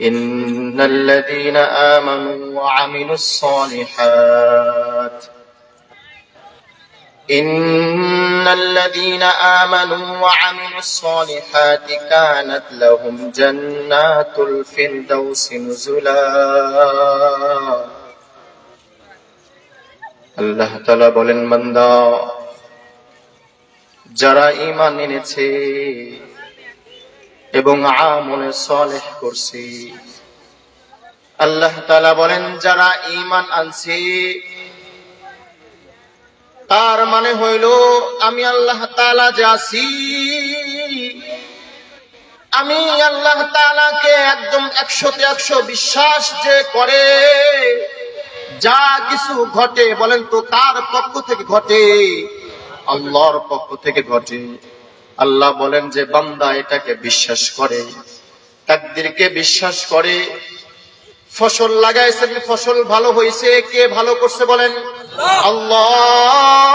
ইন্নাল্লাযীনা আমানু ওয়া আমিলুস সালিহাত ইন্নাল্লাযীনা আমানু ওয়া আমিলুস সালিহাতি কানাত লাহুম জান্নাতুল ফিরদাউসি নুজুলা। আল্লাহ তাআলা বলেন, বান্দা যারা ঈমান এনেছে এবং আমলে সালেহ করছে, আল্লাহ তাআলা বলেন যারা ঈমান আনছে তার মানে হইল আমি আল্লাহ তাআলা যে আছি, আমি আল্লাহ তাআলাকে একদম 100তে 100 বিশ্বাস যে করে, যা কিছু ঘটে বলেন তো কার পক্ষ থেকে ঘটে? আল্লাহর পক্ষ থেকে ঘটে। আল্লাহ বলেন যে বান্দা এটাকে বিশ্বাস করে, তাকদীরকে বিশ্বাস করে। ফসল লাগাইছেন, ফসল ভালো হয়েছে, কে ভালো করছে বলেন? আল্লাহ।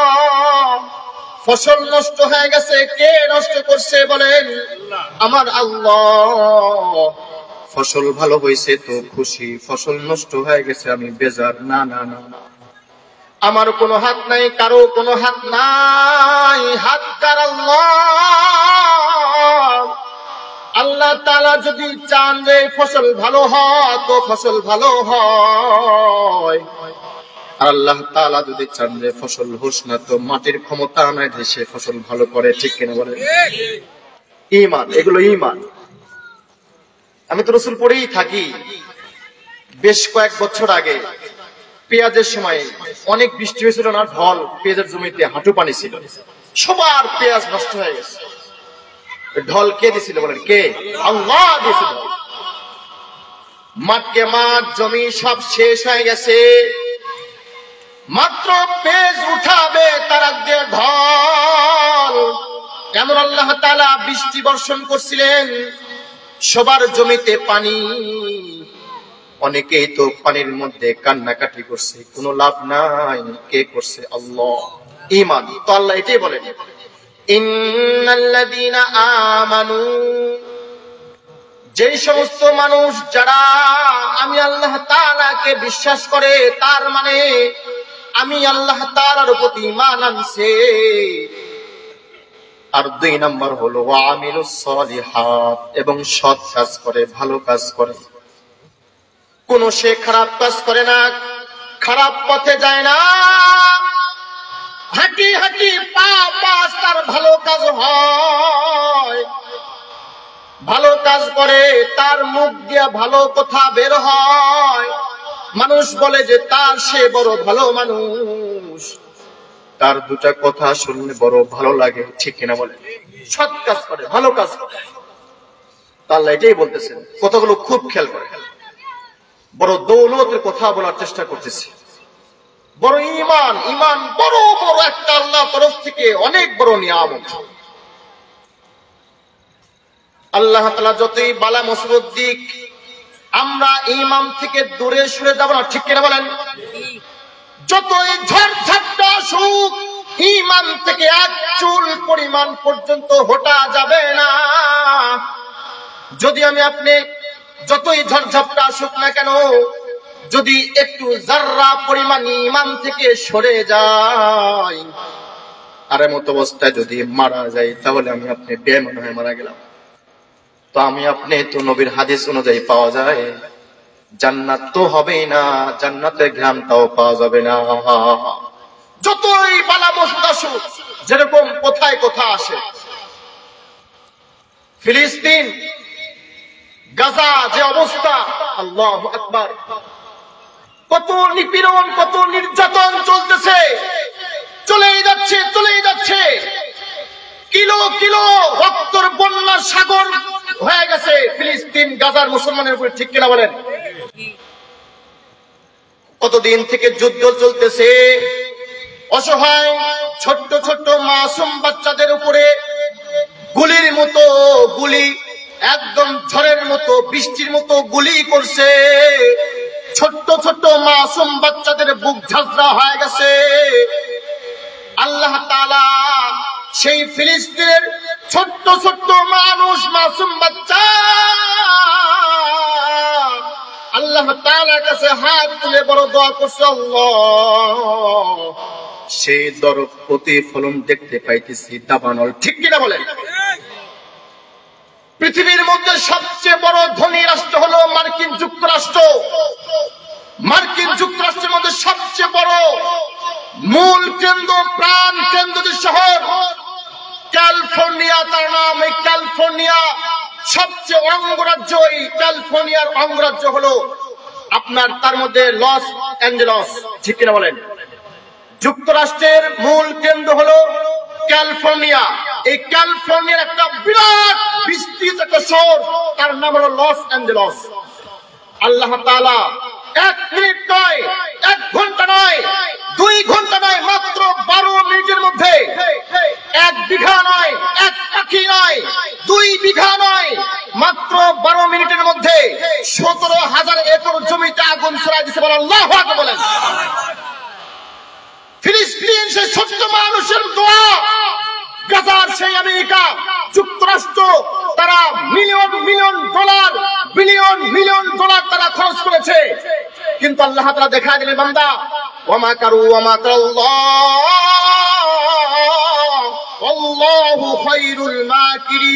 ফসল নষ্ট হয়ে গেছে, কে নষ্ট করছে বলেন? আমার আল্লাহ। ফসল ভালো হয়েছে তো খুশি, ফসল নষ্ট হয়ে গেছে আমি বেজার। না না না না, আমার কোনো হাত নাই, কারো কোনো হাত নাই, হাত কার? আল্লাহ। আল্লাহ তাআলা যদি চান যে ফসল ভালো হয় তো ফসল ভালো হয়, আর আল্লাহ তাআলা যদি চান যে ফসল হোস না তো মাটির ক্ষমতা নাই সে ফসল ভালো করে। ঠিক কিনা বলেন? ঈমান, এগুলো ঈমান। আমি তো রাসূল পড়েই থাকি। বেশ কয়েক বছর আগে পেঁয়াজের সময় অনেক বৃষ্টি হয়েছিল না, ঢল, পেঁয়াজের জমিতে হাঁটু পানি ছিল, সবার পেঁয়াজ নষ্ট হয়ে গেছে। ঢল কে দিয়েছিল বলেন? কে? আল্লাহ দিয়েছিল। মাঠকে মাঠ, জমি সব শেষ হয়ে গেছে, মাত্র পেঁয়াজ উঠাবে তার আগে ঢল। এমন আল্লাহ তাআলা বৃষ্টি বর্ষণ করছিলেন, সবার জমিতে পানি। অনেকেই তো পানির মধ্যে কান্নাকাটি করছে, কোনো লাভ নাই। কে করছে? আল্লাহ। ঈমান। তো আল্লাহ এটাই বলেন, ইন্নাল্লাযীনা আমানু, যেই সমস্ত মানুষ যারা আমি আল্লাহ তাআলাকে বিশ্বাস করে, তার মানে আমি আল্লাহ তাআলার প্রতি ঈমান আনছে। আর 2 নম্বর হলো ওয়া আমিলুস সালিহাত, এবং সৎ কাজ করে, ভালো কাজ করে। কোন সে খারাপ কাজ করে না, খারাপ পথে যায় না, হাঁটি হাঁটি পা পাস তার ভালো কাজ হয়। ভালো কাজ করে, তার মুখ দিয়ে ভালো কথা বের হয়। মানুষ বলে যে তার সে বড় ভালো মানুষ, তার দুটা কথা শুনলে বড় ভালো লাগে। ঠিক কিনা বলে? সৎ কাজ করে, ভালো কাজ করে। আল্লাহ এটাই বলতেছেন। কথাগুলো খুব খেয়াল করে। বড় দৌলতের কথা বলার চেষ্টা করতেছি। বড় ঈমান, ঈমান বড় বড় একটা আল্লাহর তরফ থেকে অনেক বড় নিয়ামত। আল্লাহ তাআলা যতই বালা মুসিবত দিক, আমরা ঈমান থেকে দূরে সরে যাব না। ঠিক কিনা বলেন? যতই ঝড় ঝাপটা আসুক, ঈমান থেকে এক চুল পরিমাণ পর্যন্ত হটা যাবে না। যদি আমি আপনি যতই ঝড় ঝাপটা আসুক না কেন, যদি একটু যাররা পরিমাণ ঈমান থেকে সরে যাই, আর মত অবস্থায় যদি মারা যাই, তাহলে আমি আপনি বেঈমান হয়ে মারা গেলাম। তো আমি আপনি তো নবীর হাদিস অনুযায়ী পাওয়া যায়, জান্নাত তো হবেই না, জান্নাতের ঘ্রাণটাও পাওয়া যাবে না। যতই বালা মুসিবত আসুক, যেরকম কোথায় কথা আসে, ফিলিস্তিন, গাজা যে অবস্থা, আল্লাহু আকবার, কত নিপীড়ন, কত নির্যাতন চলতেছে, চলেই যাচ্ছে, চলেই যাচ্ছে। কিলো কিলো রক্তের বন্যার সাগর হয়ে গেছে ফিলিস্তিন, গাজার মুসলমানের উপরে। ঠিক কিনা বলেন? কতদিন থেকে যুদ্ধ চলতেছে, অসহায় ছোট্ট ছোট্ট মাসুম বাচ্চাদের উপরে গুলির মতো গুলি, একদম ঝড়ের মতো, বৃষ্টির মতো গুলি করছে। ছোট্ট ছোট্ট মাসুম বাচ্চাদের বুক ঝাঁঝরা হয়ে গেছে। আল্লাহ তাআলা সেই ফিলিস্তিনের ছোট্ট ছোট্ট মানুষ, মাসুম বাচ্চা, আল্লাহ তাআলার কাছে হাত তুলে বড় দোয়া করছে, আল্লাহ সেই দর প্রতিফলন দেখতে পাইতেছি দাবানল। ঠিক কিনা বলেন? পৃথিবীর মধ্যে সবচেয়ে বড় ধনী রাষ্ট্র হলো মার্কিন যুক্তরাষ্ট্র। মার্কিন যুক্তরাষ্ট্রের মধ্যে সবচেয়ে বড় মূল কেন্দ্র, প্রাণ কেন্দ্র শহর ক্যালিফোর্নিয়া, তার নাম। এই ক্যালিফোর্নিয়া সবচেয়ে অঙ্গরাজ্য, এই ক্যালিফোর্নিয়ার অঙ্গরাজ্য হলো আপনার তার মধ্যে লস অ্যাঞ্জেলস। ঠিক কিনা বলেন? যুক্তরাষ্ট্রের মূল কেন্দ্র হলো ক্যালিফোর্নিয়া। এই ক্যালিফোর্নিয়ার একটা বিরাট বিস্তৃত একটা শহর, তার নাম হলো লস অ্যাঞ্জেলস। আল্লাহ তাআলা 1 মিনিট নয়, 1 ঘন্টা নয়, 2 ঘন্টা নয়, মাত্র 12 মিনিটের মধ্যে 1 বিঘা নয়, 1 পাখি নয়, 2 বিঘা নয়, মাত্র 12 মিনিটের মধ্যে 17,000 একর জমিতে আগুন ছড়াই দিয়েছে। বলেন আল্লাহু আকবার। বলেন ফিলিস্তিন সেই ছোট্ট মানুষের দোয়া, গাজার সেই আমেরিকা যুক্তরাষ্ট্র, তারা million million dollar, billion million dollar তারা খরচ করেছে, কিন্তু আল্লাহ তাআলা দেখা দিলেন বান্দা ওয়া মাকারু ওয়া মাকারাল্লাহ আল্লাহু খায়রুল মাকিরিন।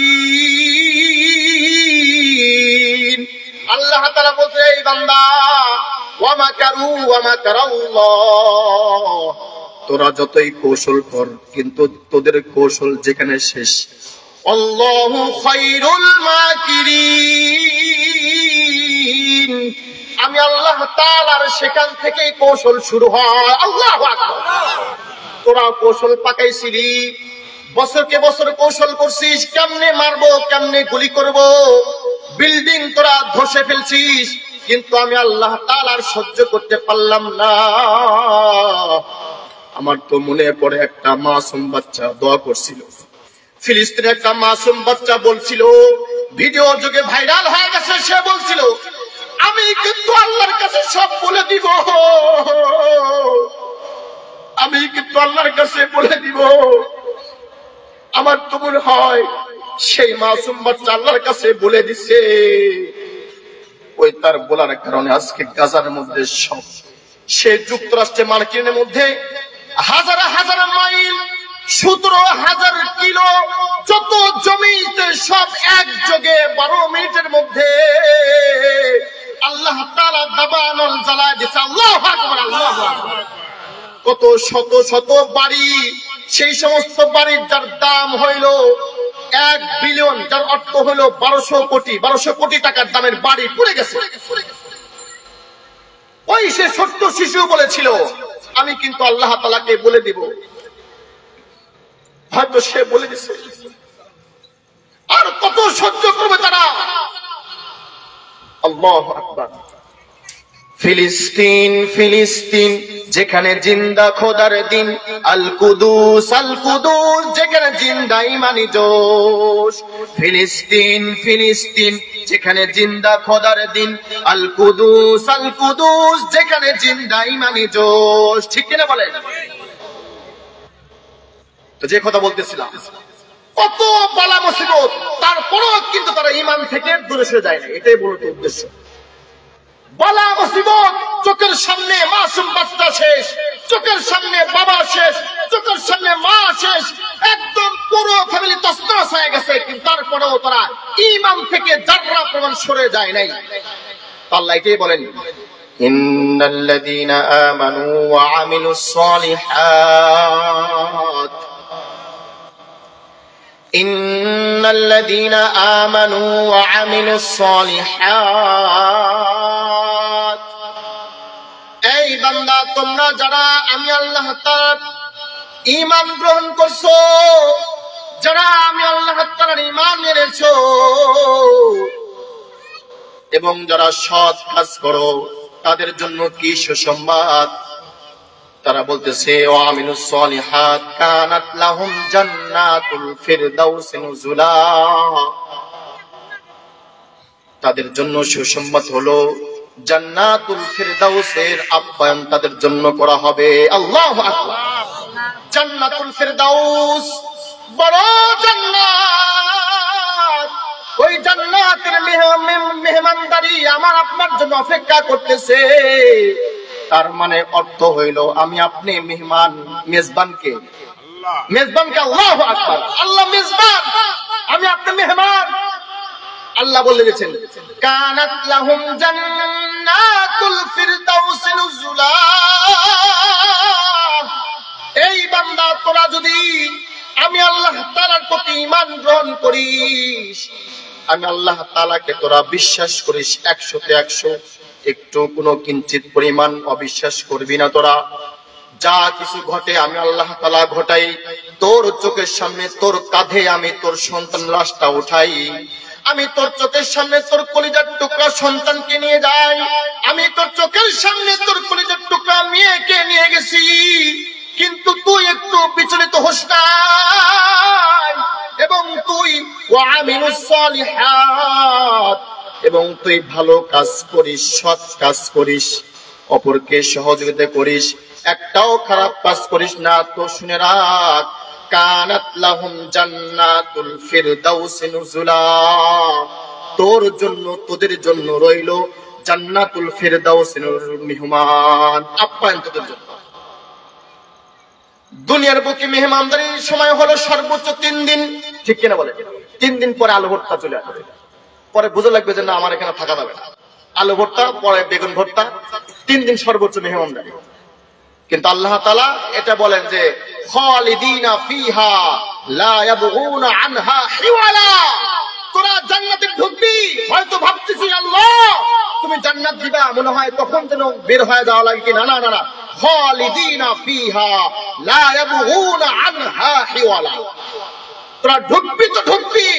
আল্লাহ তাআলা বলছে, এই বান্দা ওয়া মাকারু ওয়া মাকারাল্লাহ, তোরা যতই কৌশল কর কিন্তু তোদের কৌশল যেখানে শেষ। আল্লাহু খায়রুল মাকিরিন, আমি আল্লাহ তাআলার সেখান থেকে কৌশল শুরু হয়। আল্লাহু আকবার। তোরা কৌশল পাকাইছিলি, বছরকে বছর কৌশল করছিস, কেমনে মারবো, কেমনে গুলি করব, বিল্ডিং তোরা ধসে ফেলছিস, কিন্তু আমি আল্লাহ তাআলার সহ্য করতে পারলাম না। আমার তো মনে পড়ে একটা মাসুম বাচ্চা দোয়া করছিল, ফিলিস্তিনের একটা মাসুম বাচ্চা বলছিল, ভিডিও যুগে ভাইরাল হয়ে গেছে, সে বলছিল আমি কিন্তু আল্লাহর কাছে সব বলে দিব, আমি কিন্তু আল্লাহর কাছে বলে দিব। আমার তো মনে হয় সেই মাসুম বাচ্চা আল্লাহর কাছে বলে দিছে, ওই তার বলার কারণে আজকে গাজার মধ্যে সব, সে যুক্তরাষ্ট্রে মার্কিনের মধ্যে হাজার হাজার মাইল, 17,000 কিলো যত জমিতে সব একযোগে 12 মিনিটের মধ্যে আল্লাহ তাআলা দাবানল জ্বালায় দিয়েছে। আল্লাহু আকবার, আল্লাহু আকবার। কত শত শত বাড়ি, সেই সমস্ত বাড়ির যার দাম হইল 1 বিলিয়ন, যার অর্থ হইল 1200 কোটি টাকার দামের বাড়ি পুড়ে গেছে। ওই সে ছোট্ট শিশু বলেছিল আমি কিন্তু আল্লাহ তাআলাকে বলে দিব, হয়তো সে বলে দিছে, আর কত সহ্য করবে তারা। আল্লাহু আকবার। ফিলিস্তিন ফিলিস্তিন যেখানে জিন্দা খোদার দিন, আল কুদুস যেখানে জিন্দা ইমানি জোশ। ফিলিস্তিন ফিলিস্তিন যেখানে জিন্দা খোদার দিন, আল কুদুস যেখানে জিন্দা ইমানি জোশ। ঠিক কিনা বলেন? তো যে কথা বলতেছিলাম, কত বালা মুসিবত, তারপরেও কিন্তু তারা ঈমান থেকে দূরে সরে যায় না। এটাই বলতে উদ্দেশ্য। বালা মুসিবত, চোখের সামনে মাসুম বাচ্চা শেষ, চোখের সামনে বাবা শেষ, চোখের সামনে মা শেষ, একদম পুরো ফ্যামিলি তছনছ হয়ে গেছে, কিন্তু তারপরেও তারা ঈমান থেকে যাররা প্রমাণ সরে যায় নাই। আল্লাহ এটাই বলেন, ইন্নাল্লাযীনা আমানু ওয়া আমিলুস সালিহাত, ইন্নাল্লাযীনা আমানু ওয়া আমিলুস সালিহাত। এই বান্দা, তোমরা যারা আমি আল্লাহ তাআলার ঈমান গ্রহণ করছো, যারা আমি আল্লাহ তাআলার ঈমান এনেছো, এবং যারা সৎ কাজ করো, তাদের জন্য কি সুসংবাদ। তারা বলতেছে ওয়া আমিলুস সালিহাত কানাত লাহুম জান্নাতুল ফিরদাউস নুজুলা, তাদের জন্য সুসংবাদ হলো জান্নাতুল ফিরদাউসের আপ্যায়ন তাদের জন্য করা হবে। আল্লাহু আকবার। জান্নাতুল ফিরদাউস বড় জান্নাত, ওই জান্নাতের মেহমানদারি আমার আপনার জন্য অপেক্ষা করতেছে। তার মানে অর্থ হইল আমি আপনি মেহমান, মেজবানকে আল্লাহু আকবার, আল্লাহ মেজবান, আমি আপনি মেহমান। আল্লাহ বলে দিয়েছেন কানাত লাহুম জান্নাতুল ফিরদাউস নুজুলা। এই বান্দা তোরা যদি আমি আল্লাহ তাআলার প্রতি ঈমান গ্রহণ করিস, আমি আল্লাহ তাআলাকে তোরা বিশ্বাস করিস 100-তে 100, একটু কোনো কিঞ্চিত পরিমাণ অবিশ্বাস করবি না। তোরা যা কিছু ঘটে আমি আল্লাহ তাআলা ঘটাই। তোর চোখের সামনে, তোর কাঁধে আমি তোর সন্তান লাশটা উঠাই, আমি তোর চোখের সামনে তোর কলিজার টুকরা সন্তানকে নিয়ে যাই, আমি তোর চোখের সামনে তোর কলিজার টুকরা মেয়েকে নিয়ে গেছি, কিন্তু তুই একটু বিচলিত হোস না। এবং তুই ওয়ামিলুস সালিহাত, এবং তুই ভালো কাজ করিস, সৎ কাজ করিস, অপরকে সহযোগিতা করিস, একটাও খারাপ কাজ করিস না। তো শুনে রাখ কানাত লাহুম জান্নাতুল ফিরদাউস নুজুলা, তোর জন্য, তোদের জন্য রইল জান্নাতুল ফিরদাউসের মেহমান, আপ্যায়ন তোদের জন্য। দুনিয়ার বুকে মেহমানদারির সময় হলো সর্বোচ্চ 3 দিন, ঠিক কিনা বলে? 3 দিন পরে আলু ভর্তা চলে আসবে, পরে বুঝে লাগবে যে না আমার এখানে থাকা যাবে না, আলু ভর্তা, পরে বেগুন ভর্তা, 3 দিন সর্বোচ্চ মেহমানদারি। কিন্তু আল্লাহ তাআলা এটা বলেন যে খালিদিনা ফিহা লা ইয়াবগুনা আনহা হিওয়ালা, তোরা জান্নাতে ঢুকবি, হয়তো ভাবতেছি আল্লাহ তুমি জান্নাত দিবা, মনে হয় তখন যেন বের হয়ে যাওয়া লাগে কি, না না না, খালিদিনা ফিহা লা ইয়াবগুনা আনহা হিওয়ালা, তোরা ঢুকবি তো ঢুকবি,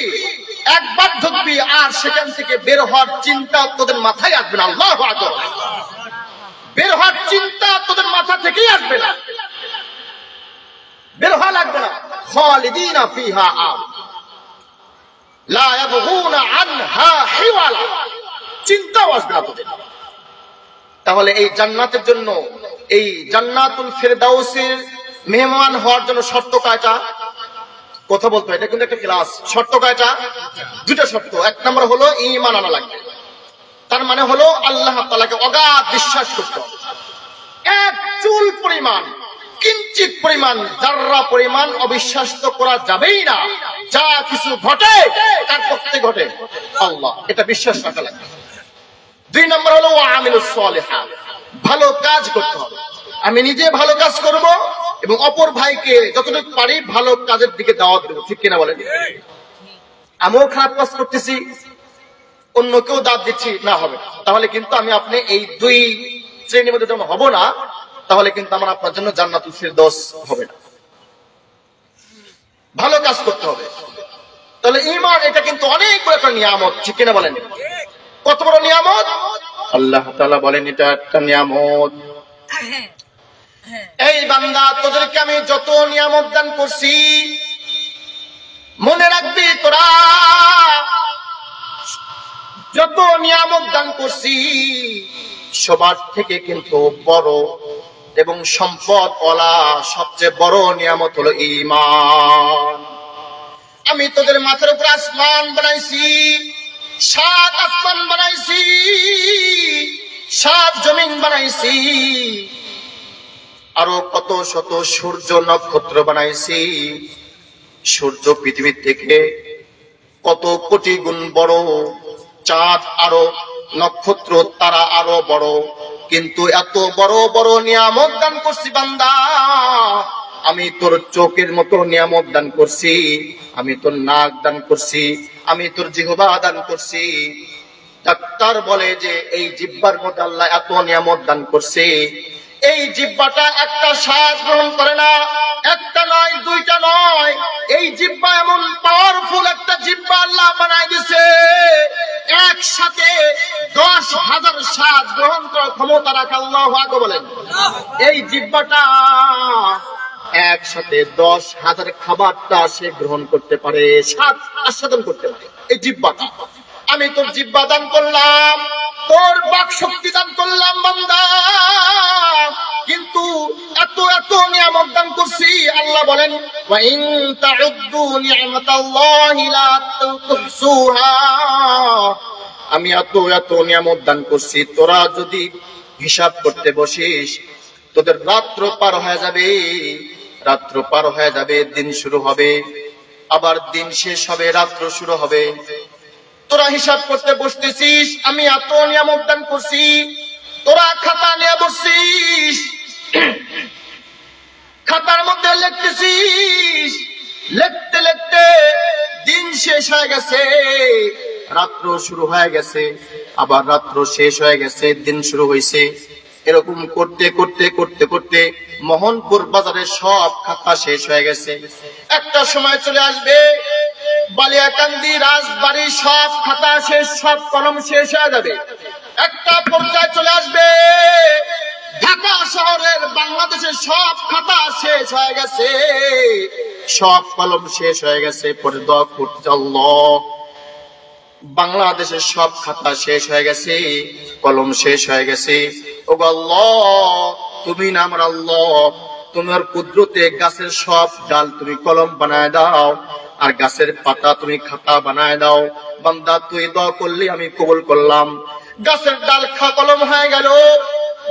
একবার ঢুকবি আর সেখান থেকে বের হওয়ার চিন্তা তোদের মাথায় আসবে না। আল্লাহু আকবার, বের হওয়ার চিন্তা তোদের মাথা থেকেই আসবে না, বের হওয়া লাগবে না। খালিদিনা ফিহা লা ইয়াবগুনা আনহা হিওয়ালা, চিন্তাও আসবে না তোদের। তাহলে এই জান্নাতের জন্য, এই জান্নাতুল ফিরদাউসের মেহমান হওয়ার জন্য শর্ত কয়টা? কথা বলতে হয়, এটা কিন্তু একটা ক্লাস। শর্ত কয়টা? 2টা শর্ত। 1 নম্বর হলো ঈমান আনা লাগবে, তার মানে হলো আল্লাহ তাআলাকে অগাধ বিশ্বাস করতে হবে, এক চুল পরিমাণ, কিঞ্চিত পরিমাণ, যাররা পরিমাণ অবিশ্বাস তো করা যাবেই না। যা কিছু ঘটে তার পক্ষে ঘটে আল্লাহ, এটা বিশ্বাস রাখা লাগবে। 2 নম্বর হলো ওয়ামিলুস সালিহাত, ভালো কাজ করতে হবে। আমি নিজে ভালো কাজ করব এবং অপর ভাইকে যতটুকু পারি ভালো কাজের দিকে দাওয়াত দেব, ঠিক কিনা বলেন? আমিও খারাপ কাজ করতেছি, অন্য কেউ দাওয়াত দিচ্ছি, না হবে, তাহলে কিন্তু আমি আপনি এই 2 শ্রেণীর মধ্যে যখন হব না, তাহলে কিন্তু আমার আপনার জন্য জান্নাতুল ফিরদাউস হবে না। ভালো কাজ করতে হবে। তাহলে ঈমান এটা কিন্তু অনেক বড় একটা নিয়ামত, ঠিক কিনা বলেন? কত বড় নিয়ামত! আল্লাহ তাআলা বলেন এটা একটা নিয়ামত। এই বান্দা তোদেরকে আমি যত নিয়ামত দান করছি, মনে রাখবি তোরা যত নিয়ামত দান করছি সবার থেকে কিন্তু বড় এবং সম্পদ ওয়ালা সবচেয়ে বড় নিয়ামত হলো ঈমান। আমি তোদের মাথার উপর আসমান বানাইছি, 7 আসমান বানাইছি, 7 জমিন বানাইছি, আরো কত শত সূর্য নক্ষত্র বানাইছি। সূর্য পৃথিবীর থেকে কত কোটি গুণ বড়, চাঁদ আরো, নক্ষত্র তারা আরো বড়, কিন্তু এত বড় বড় নিয়ামত দান করছি বান্দা। আমি তোর চোখের মতো নিয়ামত দান করছি, আমি তোর নাক দান করছি, আমি তোর জিহ্বা দান করছি। ডাক্তার বলে যে এই জিহ্বার মধ্যে আল্লাহ এত নিয়ামত দান করছে, এই জিহ্বাটা একটা শ্বাস গ্রহণ করে না, একটা নয়, 2টা নয়, এই জিহ্বা এমন পাওয়ারফুল একটা জিহ্বা আল্লাহ বানাই দিছে, একসাথে 10,000 শ্বাস গ্রহণ করার ক্ষমতা রাখে। আল্লাহু আকবার বলেন। এই জিহ্বাটা একসাথে 10,000 খাবারটা সে গ্রহণ করতে পারে, স্বাদ আস্বাদন করতে পারে এই জিহ্বাটা। আমি তোর জিহ্বা দান করলাম, তোর বাক শক্তি দান করলাম বান্দা, কিন্তু এত এত নিয়ামত দান করছি। আল্লাহ আল্লাহ বলেন ওয়া ইন তাউদ্দু নি'মাতাল্লাহি লা তুহসুহা, আমি এত এত নিয়ামত দান করছি, তোরা যদি হিসাব করতে বসিস তোদের রাত্র পার হয়ে যাবে, রাত্র পার হয়ে যাবে, দিন শুরু হবে, আবার দিন শেষ হবে, রাত্র শুরু হবে। তোরা হিসাব করতে বসতেছিস, আমি এত নিয়ামত দান করছি, তোরা খাতা নিয়ে বসছিস, খাতার মধ্যে লিখতেছিস, লিখতে লিখতে দিন শেষ হয়ে গেছে, রাত্র শুরু হয়ে গেছে, আবার রাত্র শেষ হয়ে গেছে, দিন শুরু হয়েছে। এরকম করতে করতে করতে করতে মোহনপুর বাজারের সব খাতা শেষ হয়ে গেছে। একটা সময় চলে আসবে বালিয়াকান্দি রাজবাড়ির সব খাতা শেষ, সব কলম শেষ হয়ে যাবে। একটা পর্যায়ে চলে আসবে ঢাকা শহরের বাংলাদেশের সব খাতা শেষ হয়ে গেছে, সব কলম শেষ হয়ে গেছে। পরে দোয়া করতে আল্লাহ, বাংলাদেশের সব খাতা শেষ হয়ে গেছে, কলম শেষ হয়ে গেছে, ও আল্লাহ তুমি না আমার আল্লাহ, তোমার কুদরতে গাছের সব ডাল তুমি কলম বানায় দাও, আর গাছের পাতা তুমি খাতা বানায় দাও। বান্দা তুই দোয়া করলি, আমি কবুল করলাম। গাছের ডাল কলম হয়ে গেল,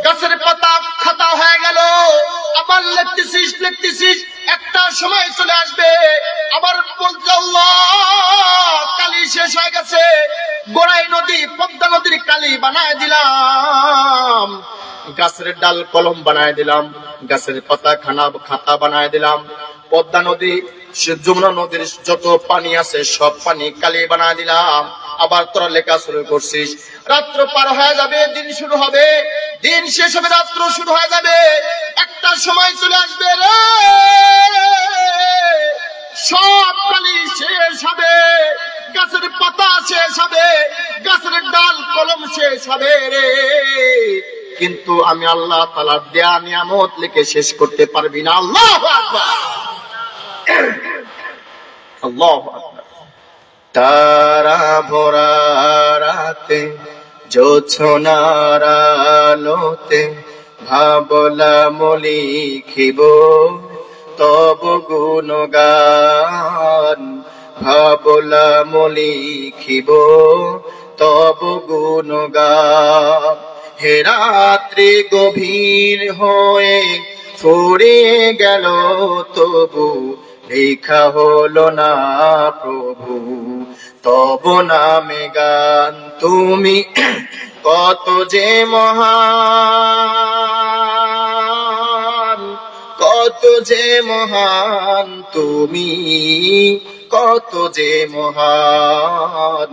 গাছের পাতা খাতা হয়ে গেল, আবার লিখতেছিস লিখতেছিস, একটা সময় চলে আসবে আবার বলতে আল্লাহ কালি শেষ হয়ে গেছে, গোড়াই নদী পদ্মা নদীর কালি বানায় দিলাম, গাছের ডাল কলম বানায় দিলাম, গাছের পাতা খাতা বানায় দিলাম, পদ্মা নদী যমুনা নদীর যত পানি আছে সব পানি কালি বানায় দিলাম। আবার তোরা লেখা শুরু করছিস, রাত্র পার হয়ে যাবে, দিন শুরু হবে, দিন শেষ হবে, রাত্র শুরু হয়ে যাবে। একটা সময় চলে আসবে রে সব কালি শেষ হবে, গাছের পাতা শেষ হবে, গাছের ডাল কলম শেষ হবে রে, কিন্তু আমি আল্লাহ তাআলার দেয়া নিয়ামত লিখে শেষ করতে পারবি না। আল্লাহু আকবার, আল্লাহু আকবার। তারা ভরা রাতে জোছনার আলোতে ভাবলাম লিখিব তব গুণগান, ভাবলাম লিখিব তব গুণগান। হে রাত্রি গভীর হয়ে ফুরিয়ে গেল তবু লেখা হলো না প্রভু তব নামে গান। তুমি কত যে মহান, কত যে মহান, তুমি কত যে মহান,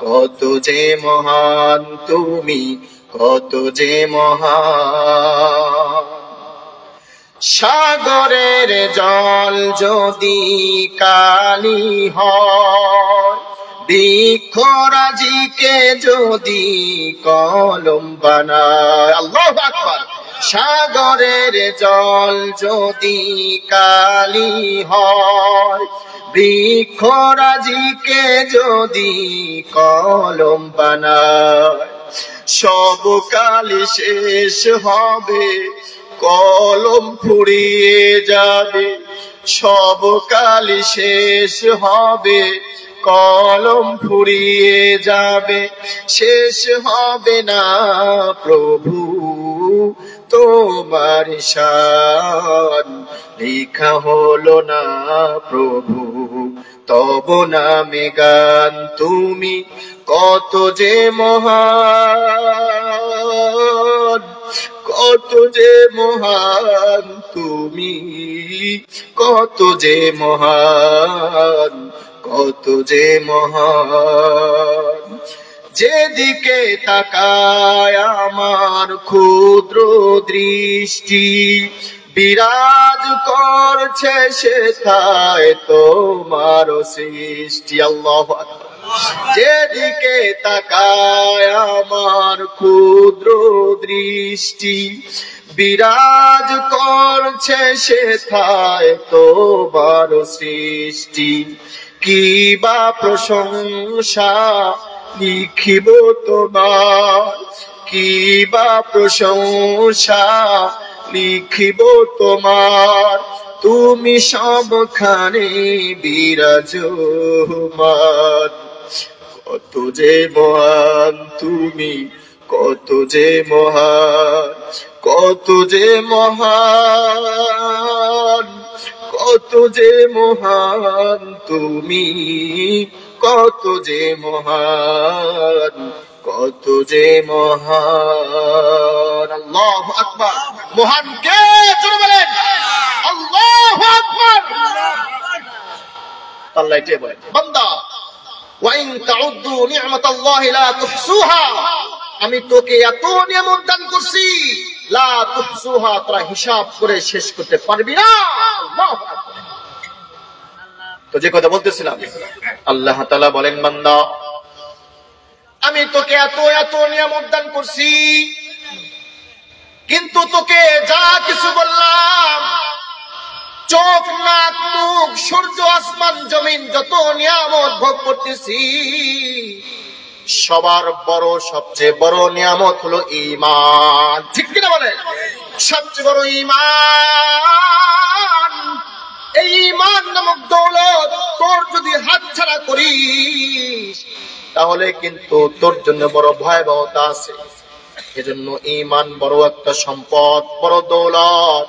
কত যে মহান, তুমি কত যে মহান। সাগরের জল যদি কালি হয়, বৃক্ষরাজিকে যদি কলম বানায়, আল্লাহু আকবার। সাগরের জল যদি কালি হয়, বৃক্ষরাজিকে যদি কলম বানায়, সব কালি শেষ হবে, কলম ফুরিয়ে যাবে, সব কালি শেষ হবে, কলম ফুরিয়ে যাবে, শেষ হবে না প্রভু তোমার শান, লেখা হলো না প্রভু তব নামে গান। তুমি কত যে মহান, কত যে মহান, তুমি কত যে মহান, কত যে মহান। যেদিকে তাকায় আমার ক্ষুদ্র দৃষ্টি, বিরাজ করছে সেথায় তোমার সৃষ্টি। আল্লাহু আকবার। যেদিকে তাকায় আমার ক্ষুদ্র দৃষ্টি, বিরাজ করছে সেথায় তোমার সৃষ্টি। কি বা প্রশংসা লিখিব তোমার, কি বা প্রশংসা লিখিব তোমার, তুমি সবখানে বিরাজমান। কত যে মহান তুমি, কত যে মহান, কত যে মহান, কত যে মহান তুমি, কত যে মহান, কত যে মহান। আল্লাহু আকবার। মহান কে? জোরে বলেন আল্লাহু আকবার। আল্লাহ এটাই বলেন, বান্দা ওয়া ইন তাউদ্দু নি'মাতাল্লাহি লা তুহসুহা, আমি তোকে এত নিয়ামত দান করছি, লা তুহসুহা, তোরা হিসাব করে শেষ করতে পারবি না। আল্লাহু আকবার। তো যে কথা বলতেছিলাম, আল্লাহ তাআলা বলেন, বান্দা আমি তোকে এত এত নিয়ামত দান করছি, কিন্তু তোকে যা কিছু বললাম, চোখ নাক মুখ সূর্য আসমান জমিন যত নিয়ামত ভোগ করতেছি, সবার বড় সবচেয়ে বড় নিয়ামত হলো ঈমান। ঠিক কিনা বলে? সবচেয়ে বড় ঈমান। এই ঈমান নামক দৌলত তোর যদি হাতছাড়া করিস, তাহলে কিন্তু তোর জন্য বড় ভয়াবহতা আছে। এজন্য ঈমান বড় একটা সম্পদ, বড় দৌলত।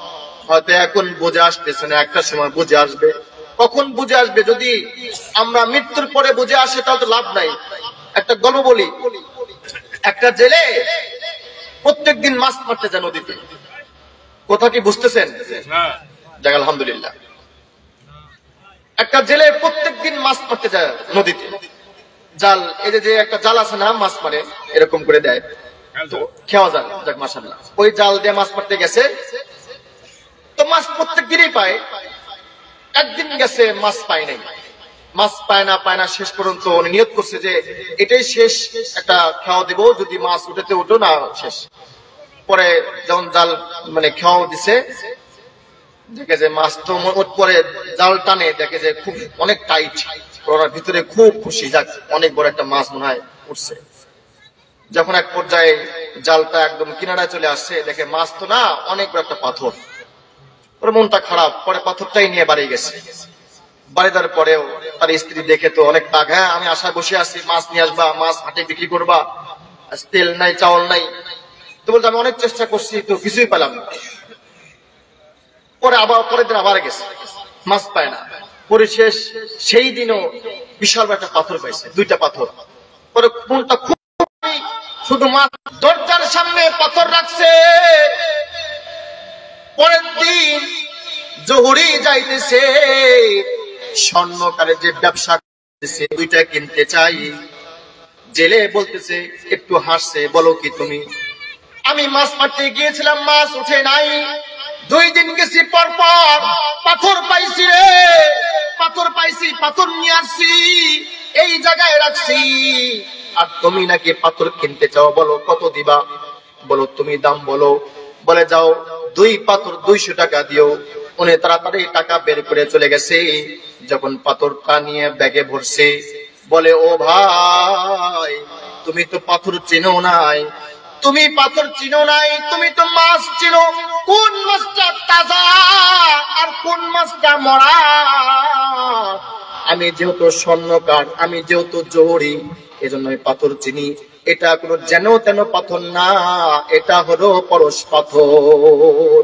হয়তো এখন বুঝে আসতেছে না, একটা সময় বুঝে আসবে। কখন বুঝে আসবে? যদি আমরা মৃত্যুর পরে বুঝে আসে, তাহলে তো লাভ নাই। একটা গল্প বলি। একটা জেলে প্রত্যেকদিন মাছ মারতে যায় নদীতে। কথা কি বুঝতেছেন? যাক আলহামদুলিল্লাহ। একটা জেলে প্রত্যেকদিন মাছ মারতে যায় নদীতে। জাল, এই যে একটা জাল আছে না, মাছ মারে এরকম করে দেয়, তো খেওয়া জাল। যাক মাশাআল্লাহ। ওই জাল দিয়ে মাছ মারতে গেছে, তো মাছ প্রত্যেক দিনই পায়। একদিন গেছে, মাছ পায় নাই। মাছ পায় না শেষ পর্যন্ত উনি নিয়ত করছে যে এটাই শেষ, একটা খাওয়া দিব, যদি মাছ উঠেতে উঠো না শেষ। পরে যখন জাল খাওয়া দিছে, দেখে যে মাছ তো পরে জাল টানে, দেখে যে খুব অনেক টাইট, ওনার ভিতরে খুব খুশি, যাক অনেক বড় একটা মাছ মনে হয় উঠছে। যখন এক পর্যায়ে জালটা একদম কিনারায় চলে আসছে, দেখে মাছ তো না, অনেক বড় একটা পাথর। ওর মনটা খারাপ, পরে পাথরটাই নিয়ে বাড়ি গেছে। বাড়ি যাওয়ার পরেও তার স্ত্রী দেখে তো অনেক টাক, হ্যাঁ আমি আশায় বসে আছি মাছ নিয়ে আসবা, মাছ হাটে বিক্রি করবা, তেল নাই চাউল নাই। তো বলতে আমি অনেক চেষ্টা করছি, তো কিছুই পেলাম না। পরে আবার পরের দিন আবার গেছে, মাছ পায় না। পরিশেষ সেই দিনও বিশাল একটা পাথর পাইছে, দুইটা পাথর। পরে মনটা খুব, শুধু মাছ দরজার সামনে পাথর রাখছে। পরের দিন জহুরি যাইতেছে, স্বর্ণকারে যে ব্যবসা করতেছে, দুইটা কিনতে চাই। জেলে বলতেছে, একটু হাসছে, বলো কি তুমি? আমি মাছ মারতে গিয়েছিলাম, মাছ উঠে নাই। 2 দিন গেছি, পর পর পাথর পাইছি রে, পাথর পাইছি, পাথর নিয়ে আসছি, এই জায়গায় রাখছি। আর তুমি নাকি পাথর কিনতে চাও, বলো কত দিবা? বলো তুমি দাম বলো। বলে যাও 2 পাথর 200 টাকা দিও। উনি তাড়াতাড়ি টাকা বের করে চলে গেছে। যখন পাথরটা নিয়ে ব্যাগে ভরছে, বলে ও ভাই, তুমি তো পাথর চিনো নাই, তুমি পাথর চিনো নাই, তুমি তো মাছ চিনো। কোন মাছটা তাজা আর কোন মাছটা মরা? আমি যেহেতু স্বর্ণকার, আমি যেহেতু জহুরি, এজন্য পাথর চিনি। এটা কোনো যেন তেন পাথর না, এটা হলো পরশ পাথর।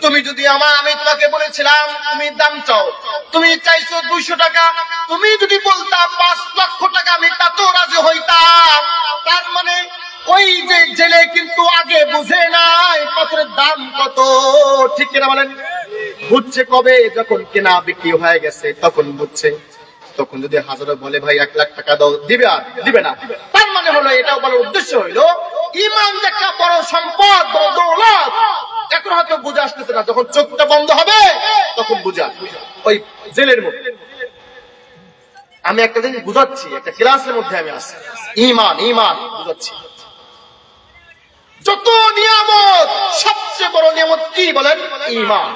তুমি যদি আমি তোমাকে বলেছিলাম তুমি দাম চাও, তুমি চাইছো 200 টাকা, তুমি যদি বলতা 5 লক্ষ টাকা, আমি তাতেও রাজি হইতাম। তার মানে ওই যে জেলে কিন্তু আগে বুঝে নাই পাথরের দাম কত। ঠিক কিনা বলেন? বুঝছে কবে? যখন কেনা বিক্রি হয়ে গেছে তখন বুঝছে। তখন যদি হাজারো বলে ভাই 1 লাখ টাকা দাও, দিবে আর দিবে না। তার মানে হলো, এটাও বলার উদ্দেশ্য হইলো ঈমান একটা বড় সম্পদ, বড় দৌলত। এখন হয়তো বুঝে আসতেছে না, যখন চোখটা বন্ধ হবে তখন বুঝা। ওই জেলের মধ্যে আমি একটা জিনিস বুঝাচ্ছি, একটা ক্লাসের মধ্যে আমি আছি, ঈমান ঈমান বুঝাচ্ছি। যত নিয়ামত, সবচেয়ে বড় নিয়ামত কি বলেন? ঈমান।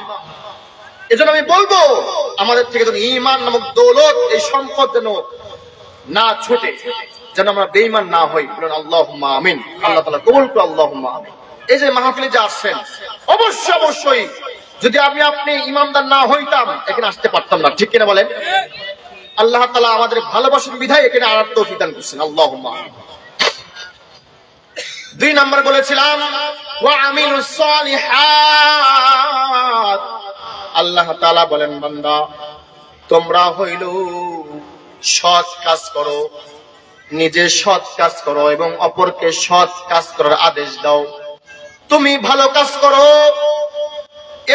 এজন্য আমি বলবো, আমাদের থেকে যেন ঈমান নামক দৌলত, এই সম্পদ যেন না ছুটে, যেন আমরা বেঈমান না হই। বলেন আল্লাহুম্মা আমিন। আল্লাহ তাআলা কবুল করুন, আল্লাহুম্মা আমিন। এই যে মাহফিলে যে আসছেন, অবশ্যই যদি আপনি ইমানদার না হইতাম এখানে আসতে পারতাম না, ঠিক কিনা বলেন? আল্লাহ তাআলা আমাদের ভালোবাসার বিধায় এখানে আনার তৌফিক দান করেছেন। আল্লাহুম্মা। 2 নাম্বার বলেছিলাম ওয়া আমিলুস সালিহাত। আল্লাহ তাআলা বলেন, বান্দা তোমরা হইল সৎ কাজ করো, নিজে সৎ কাজ করো এবং অপরকে সৎ কাজ করার আদেশ দাও। তুমি ভালো কাজ করো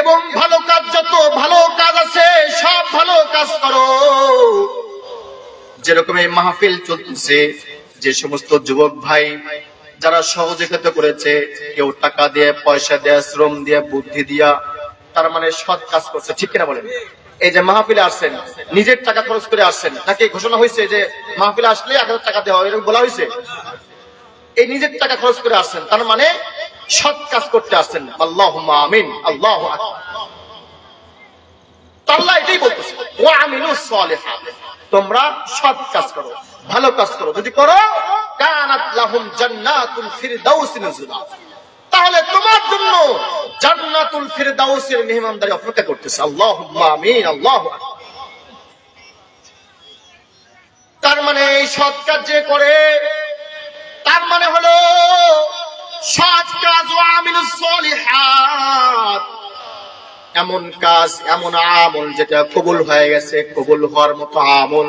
এবং ভালো কাজ, যত ভালো কাজ আছে সব ভালো কাজ করো। যেরকম এই মাহফিল চলতেছে, যে সমস্ত যুবক ভাই যারা সহযোগিতা করেছে, কেউ টাকা দিয়ে, পয়সা দিয়ে, শ্রম দিয়ে, বুদ্ধি দিয়া, তার মানে সৎ কাজ করছে, ঠিক কিনা বলেন? এই যে মাহফিলে আসছেন, নিজের টাকা খরচ করে আসছেন নাকি ঘোষণা হয়েছে যে মাহফিলে আসলে 1000 টাকা দেওয়া হবে, এরকম বলা হয়েছে? এই নিজের টাকা খরচ করে আসছেন, তার মানে সৎ কাজ করতে আসছেন। আল্লাহুম্মা আমিন। আল্লাহু আকবার। আল্লাহ এটাই বলতেছে ওয়া আমিলুস সালিহাত, তোমরা সৎ কাজ করো, ভালো কাজ করো। যদি করো কানাত লাহুম জান্নাতুল ফিরদাউস নুজুলা, তাহলে তোমার জন্য জান্নাতুল ফিরদাউসের মেহমানদারি অপেক্ষা করতেছে। আল্লাহুম্মা আমিন। আল্লাহু আকবার। তার মানে এই সৎ কাজ যে করে, তার মানে হলো সৎ কাজ ওয়া আমিলুস সালিহাত, এমন কাজ, এমন আমল যেটা কবুল হয়ে গেছে, কবুল হওয়ার মতো আমল।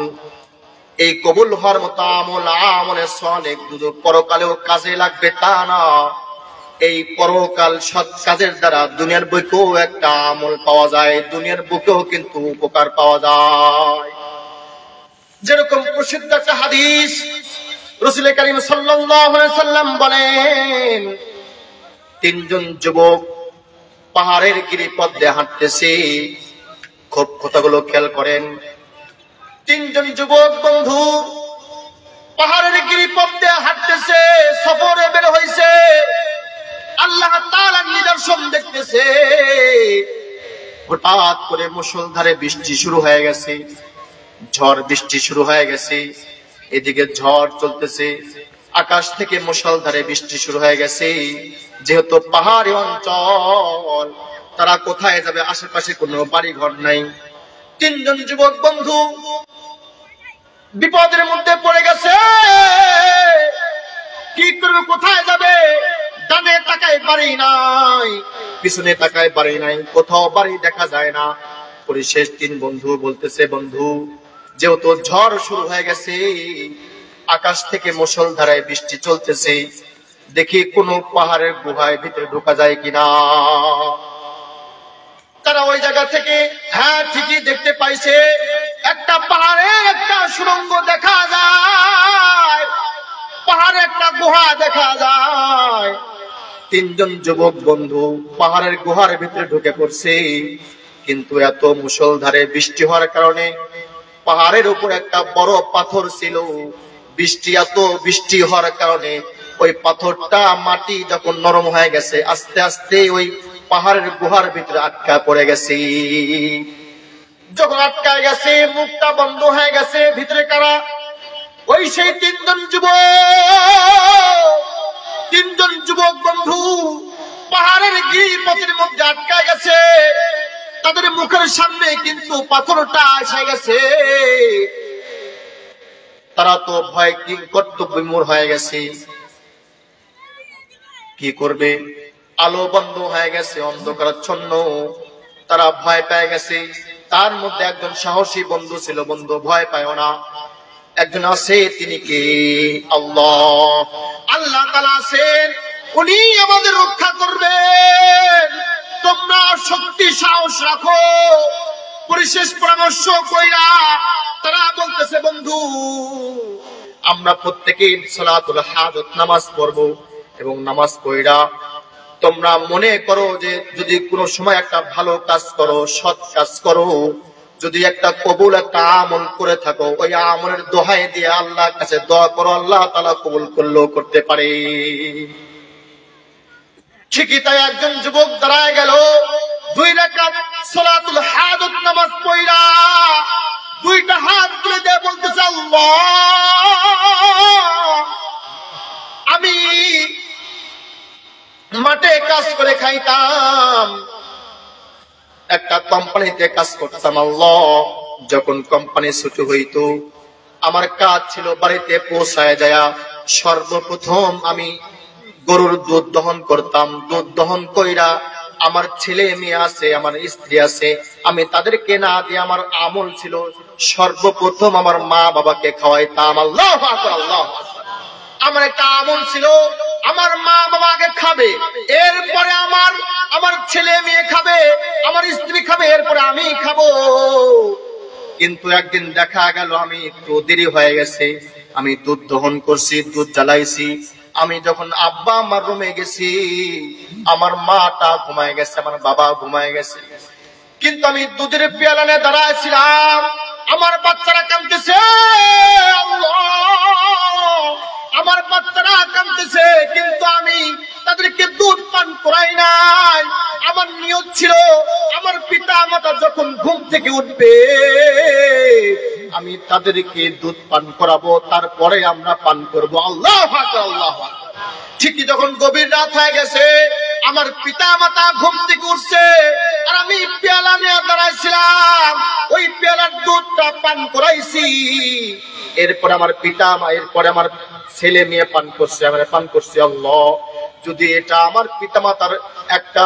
এই কবুল হওয়ার মতো আমল, আমলে সালেহ শুধু পরকালেও কাজে লাগবে তা না, এই পরকাল সৎ কাজের দ্বারা দুনিয়ার বুকেও একটা আমল পাওয়া যায়, দুনিয়ার বুকেও কিন্তু উপকার পাওয়া যায়। যেরকম প্রসিদ্ধ একটা হাদিস, রাসূল করিম সাল্লাল্লাহু আলাইহি সাল্লাম বলেন, 3 জন যুবক পাহাড়ের গিরিপথ দিয়ে হাঁটতেছে। খুব কথাগুলো খেয়াল করেন। 3 জন যুবক বন্ধু পাহাড়ের গিরিপথ দিয়ে হাঁটতেছে, সফরে বের হইছে, আল্লাহ তাআলার নিদর্শন দেখতেছে। হঠাৎ করে মুষলধারে বৃষ্টি শুরু হয়ে গেছে, ঝড় বৃষ্টি শুরু হয়ে গেছে। এদিকে ঝড় চলতেছে, আকাশ থেকে মুষলধারে বৃষ্টি শুরু হয়ে গেছে। যেহেতু পাহাড়ি অঞ্চল, তারা কোথায় যাবে? আশেপাশে কোনো বাড়ি ঘর নাই। 3 জন যুবক বন্ধু বিপদের মধ্যে পড়ে গেছে। কি করবে, কোথায় যাবে? ডানে তাকায় বাড়ি নাই, পিছনে তাকায় বাড়ি নাই, কোথাও বাড়ি দেখা যায় না। পরিশেষ 3 বন্ধু বলতেছে, বন্ধু যেহেতু ঝড় শুরু হয়ে গেছে, আকাশ থেকে মুষলধারায় বৃষ্টি চলতেছে, দেখি কোন পাহাড়ের গুহায় ভিতরে ঢোকা যায় কিনা। তারা ওই জায়গা থেকে হ্যাঁ ঠিকই দেখতে পাইছে, একটা পাহাড়ে একটা সুড়ঙ্গ দেখা যায়, পাহাড়ে একটা গুহা দেখা যায়। 3 জন যুবক বন্ধু পাহাড়ের গুহার ভিতরে ঢুকে পড়ছে, কিন্তু এত মুষলধারে বৃষ্টি হওয়ার কারণে পাহাড়ের উপর একটা বড় পাথর ছিল। এত বৃষ্টি হওয়ার কারণে ওই পাথরটা, মাটি যখন নরম হয়ে গেছে, আস্তে আস্তে ওই পাহাড়ের গুহার ভিতরে আটকা পড়ে গেছে। যখন আটকায় গেছে, মুখটা বন্ধ হয়ে গেছে, ভিতরে কারা? ওই সেই 3 জন যুবক। 3 জন যুবক বন্ধু পাহাড়ের গিরিপথের মধ্যে আটকায় গেছে, তাদের মুখের সামনে কিন্তু পাথরটা এসে গেছে। তারা তো ভয় কি কর্তব্যবিমূঢ় হয়ে গেছে, কি করবে? আলো বন্ধ হয়ে গেছে, অন্ধকারাচ্ছন্ন, তারা ভয় পেয়ে গেছে। তার মধ্যে একজন সাহসী বন্ধু ছিল, বন্ধু ভয় পায় না, একজন আছে, তিনি কে? আল্লাহ। আল্লাহ তাআলা আছেন, উনি আমাদের রক্ষা করবেন, তোমরা শক্তি সাহস রাখো। পরিশেষ পরামর্শ কইরা তারা বলতেছে, বন্ধু আমরা প্রত্যেকেই সালাতুল হাজত নামাজ পড়ব, এবং নামাজ পড়া তোমরা মনে করো যে যদি কোনো সময় একটা ভালো কাজ করো, সৎ কাজ করো, যদি একটা কবুল একটা আমল করে থাকো, ওই আমলের দোহাই দিয়ে আল্লাহর কাছে দোয়া করো, আল্লাহ তাআলা কবুল করলেও করতে পারে। ঠিকই তাই একজন যুবক দাঁড়ায় গেল, 2 রাকাত সালাতুল হাজত নামাজ পড়া 2টা হাত তুলে দিয়ে বলতেছে, আল্লাহ আমি মাঠে কাজ করে খাইতাম, একটা কোম্পানিতে কাজ করতাম। আল্লাহ, যখন কোম্পানি ছুটি হইতো, আমার কাজ ছিল বাড়িতে পৌঁছায় যায় সর্বপ্রথম আমি গরুর দুধ দহন করতাম। দুধ দহন কইরা আমার ছেলে মেয়ে আছে, আমার স্ত্রী আছে, আমি তাদেরকে না দিয়ে আমার আমল ছিল সর্বপ্রথম আমার মা বাবাকে খাওয়াইতাম। আল্লাহু আকবার, আল্লাহু আকবার। আমার একটা আমল ছিল, আমার মা বাবাকে খাবে, এরপরে আমার ছেলে মেয়ে খাবে, আমার স্ত্রী খাবে, এরপরে আমি খাবো। কিন্তু একদিন দেখা গেল আমি একটু দেরি হয়ে গেছে, আমি দুধ দহন করছি, দুধ জ্বালাইছি, আমি যখন আব্বা আমার রুমে গেছি, আমার মাটা ঘুমায় গেছে, আমার বাবা ঘুমায় গেছে, কিন্তু আমি দুধের পেয়ালা নিয়ে দাঁড়াইছিলাম, আমার বাচ্চারা কাঁদতেছে, আল্লাহ, আমার বাচ্চারা কাঁদতেছে, কিন্তু আমি তাদেরকে দুধ পান করাই নাই। আমার নিয়ত ছিল আমার পিতা মাতা যখন ঘুম থেকে উঠবে আমি তাদেরকে দুধ পান করাবো, তারপরে আমরা পান করব। আল্লাহু আকবার, আল্লাহু আকবার। ঠিকই যখন গভীর রাত হয়ে গেছে, আমার পিতা মাতা ঘুম থেকে উঠছে, আর আমি পেয়ালা নিয়ে দাঁড়াইছিলাম, ওই পেয়ালার দুধটা পান করাইছি, এরপরে আমার পিতা মা, এরপরে আমার ছেলে মেয়ে পান করছে, আমরা পান করছি। আল্লাহ, যদি এটা আমার পিতা মাতার একটা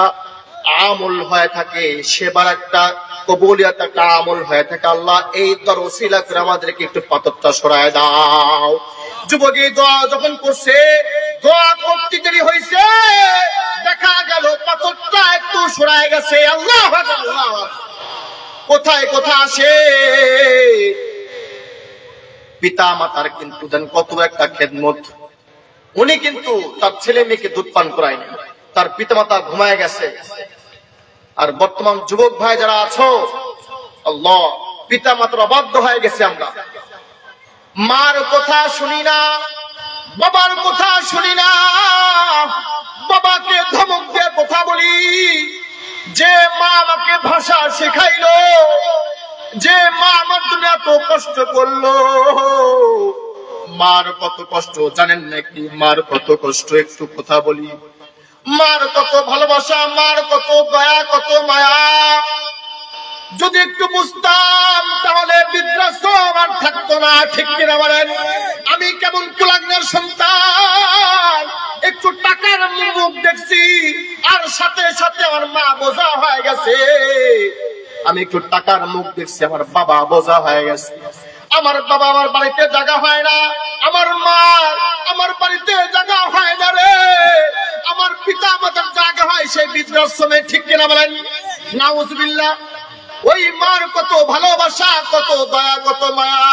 আমল হয়ে থাকে, সেবার একটা কবুলিয়াত একটা আমল হয়ে থাকে, আল্লাহ এই তোর ওসিলা করে আমাদেরকে একটু পাথরটা সরায় দাও। যুবকী দোয়া যখন করছে, দোয়া করতে দেরি হয়েছে, দেখা গেল পাথরটা একটু সরায় গেছে। আল্লাহু আকবার, আল্লাহু আকবার। কোথায় কোথায় আসে পিতা মাতার কিন্তু দেন কত একটা খেদমত। উনি কিন্তু তার ছেলে মেয়েকে দুধ পান করায়নি, তার পিতা মাতা ঘুমায় গেছে। আর বর্তমান যুবক ভাই যারা আছো, আল্লাহ, পিতা মাতার অবাধ্য হয়ে গেছে, আমরা মার কথা শুনি না, বাবার কথা শুনি না, বাবাকে ধমক দিয়ে কথা বলি। যে মা আমাকে ভাষা শেখাইলো, যে মা আমার জন্য এত কষ্ট করলো, মার কত কষ্ট জানেন নাকি? মার কত কষ্ট একটু কথা বলি। মার কত ভালোবাসা, মার কত দয়া, কত মায়া। যদি একটু বুঝতাম তাহলে বৃদ্ধাশ্রম আর থাকতো না, ঠিক কিনা বলেন? আমি কেমন কুলাঙ্গার সন্তান, একটু টাকার মুখ দেখছি, আর সাথে সাথে আমার মা বোঝা হয়ে গেছে। আমি একটু টাকার মুখ দেখছি, আমার বাবা বোঝা হয়ে গেছে। আমার বাবা আমার বাড়িতে জায়গা হয় না, আমার মা আমার বাড়িতে জায়গা হয় না রে। আমার পিতা মাতার জায়গা হয় সেই বৃদ্ধাশ্রমে, ঠিক কিনা বলেন? নাউজুবিল্লাহ। ওই মার কত ভালোবাসা, কত দয়া, কত মায়া।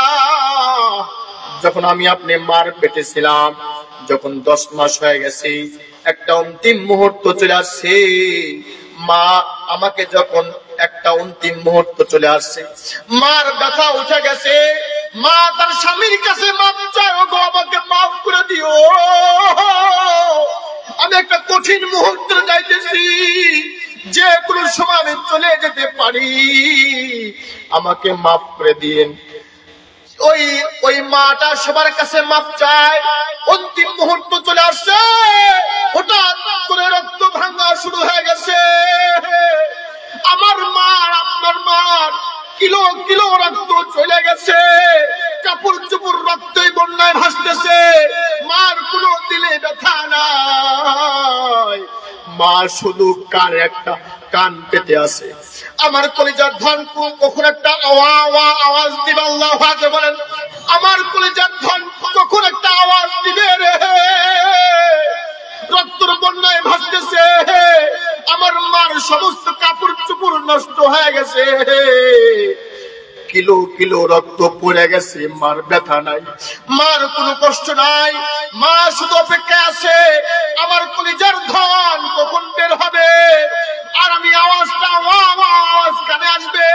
যখন আমি আপনি মার পেটে ছিলাম, যখন 10 মাস হয়ে গেছে, একটা অন্তিম মুহূর্ত চলে আসছে, মা আমাকে যখন একটা অন্তিম মুহূর্ত চলে আসছে, মার ব্যথা উঠে গেছে, মা তার স্বামীর কাছে মাপ চায়, ও গো আমাকে মাফ করে দিও, আমি একটা কঠিন মুহূর্তে যাইতেছি, যে কোনো সময় আমি চলে যেতে পারি, আমাকে মাফ করে দিন। ওই মাটা সবার কাছে মাপ চায়, অন্তিম মুহূর্ত চলে আসছে, হঠাৎ করে রক্ত ভাঙা শুরু হয়ে গেছে। আমার মার, আপনার মার কিলো কিলো রক্ত চলে গেছে, কাপড় চোপড় রক্তই বন্যায় ভাসতেছে, মার কোনো দিলে ব্যথা নাই, মা শুধু কান একটা কান পেতে আছে। আমার কলিজার ধন কখন একটা আওয়াজ দিবে, আল্লাহু আকবার বলেন। আমার কলিজার ধন কখন একটা আওয়াজ দিবে রে, রক্তের বন্যায় ভাসতেছে, আমার মার সমস্ত কাপড় চোপড় নষ্ট হয়ে গেছে, কিলো কিলো রক্ত পড়ে গেছে, মার ব্যথা নাই, মার কোনো কষ্ট নাই, মা শুধু অপেক্ষা আছে আমার কলিজার ধন কখন বের হবে, আর আমি আওয়াজটা আওয়াজ কানে আসবে।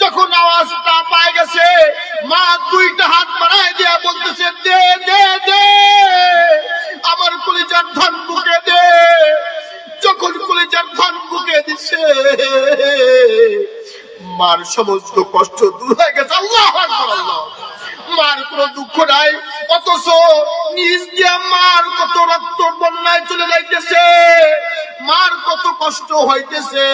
যখন আওয়াজটা পাই গেছে, মা 2টা হাত বাড়ায় দিয়া বলতেছে, দে দে দে, আমার কলিজার ধন বুকে দে। যখন কলিজার ধন বুকে দিছে, মার সমস্ত কষ্ট দূর হয়ে গেছে। আল্লাহু আকবার, আল্লাহ। মার কোনো দুঃখ নাই, অথচ নিজ দিয়া মার কত রক্ত বন্যায় চলে যাইতেছে, মার কত কষ্ট হইতেছে,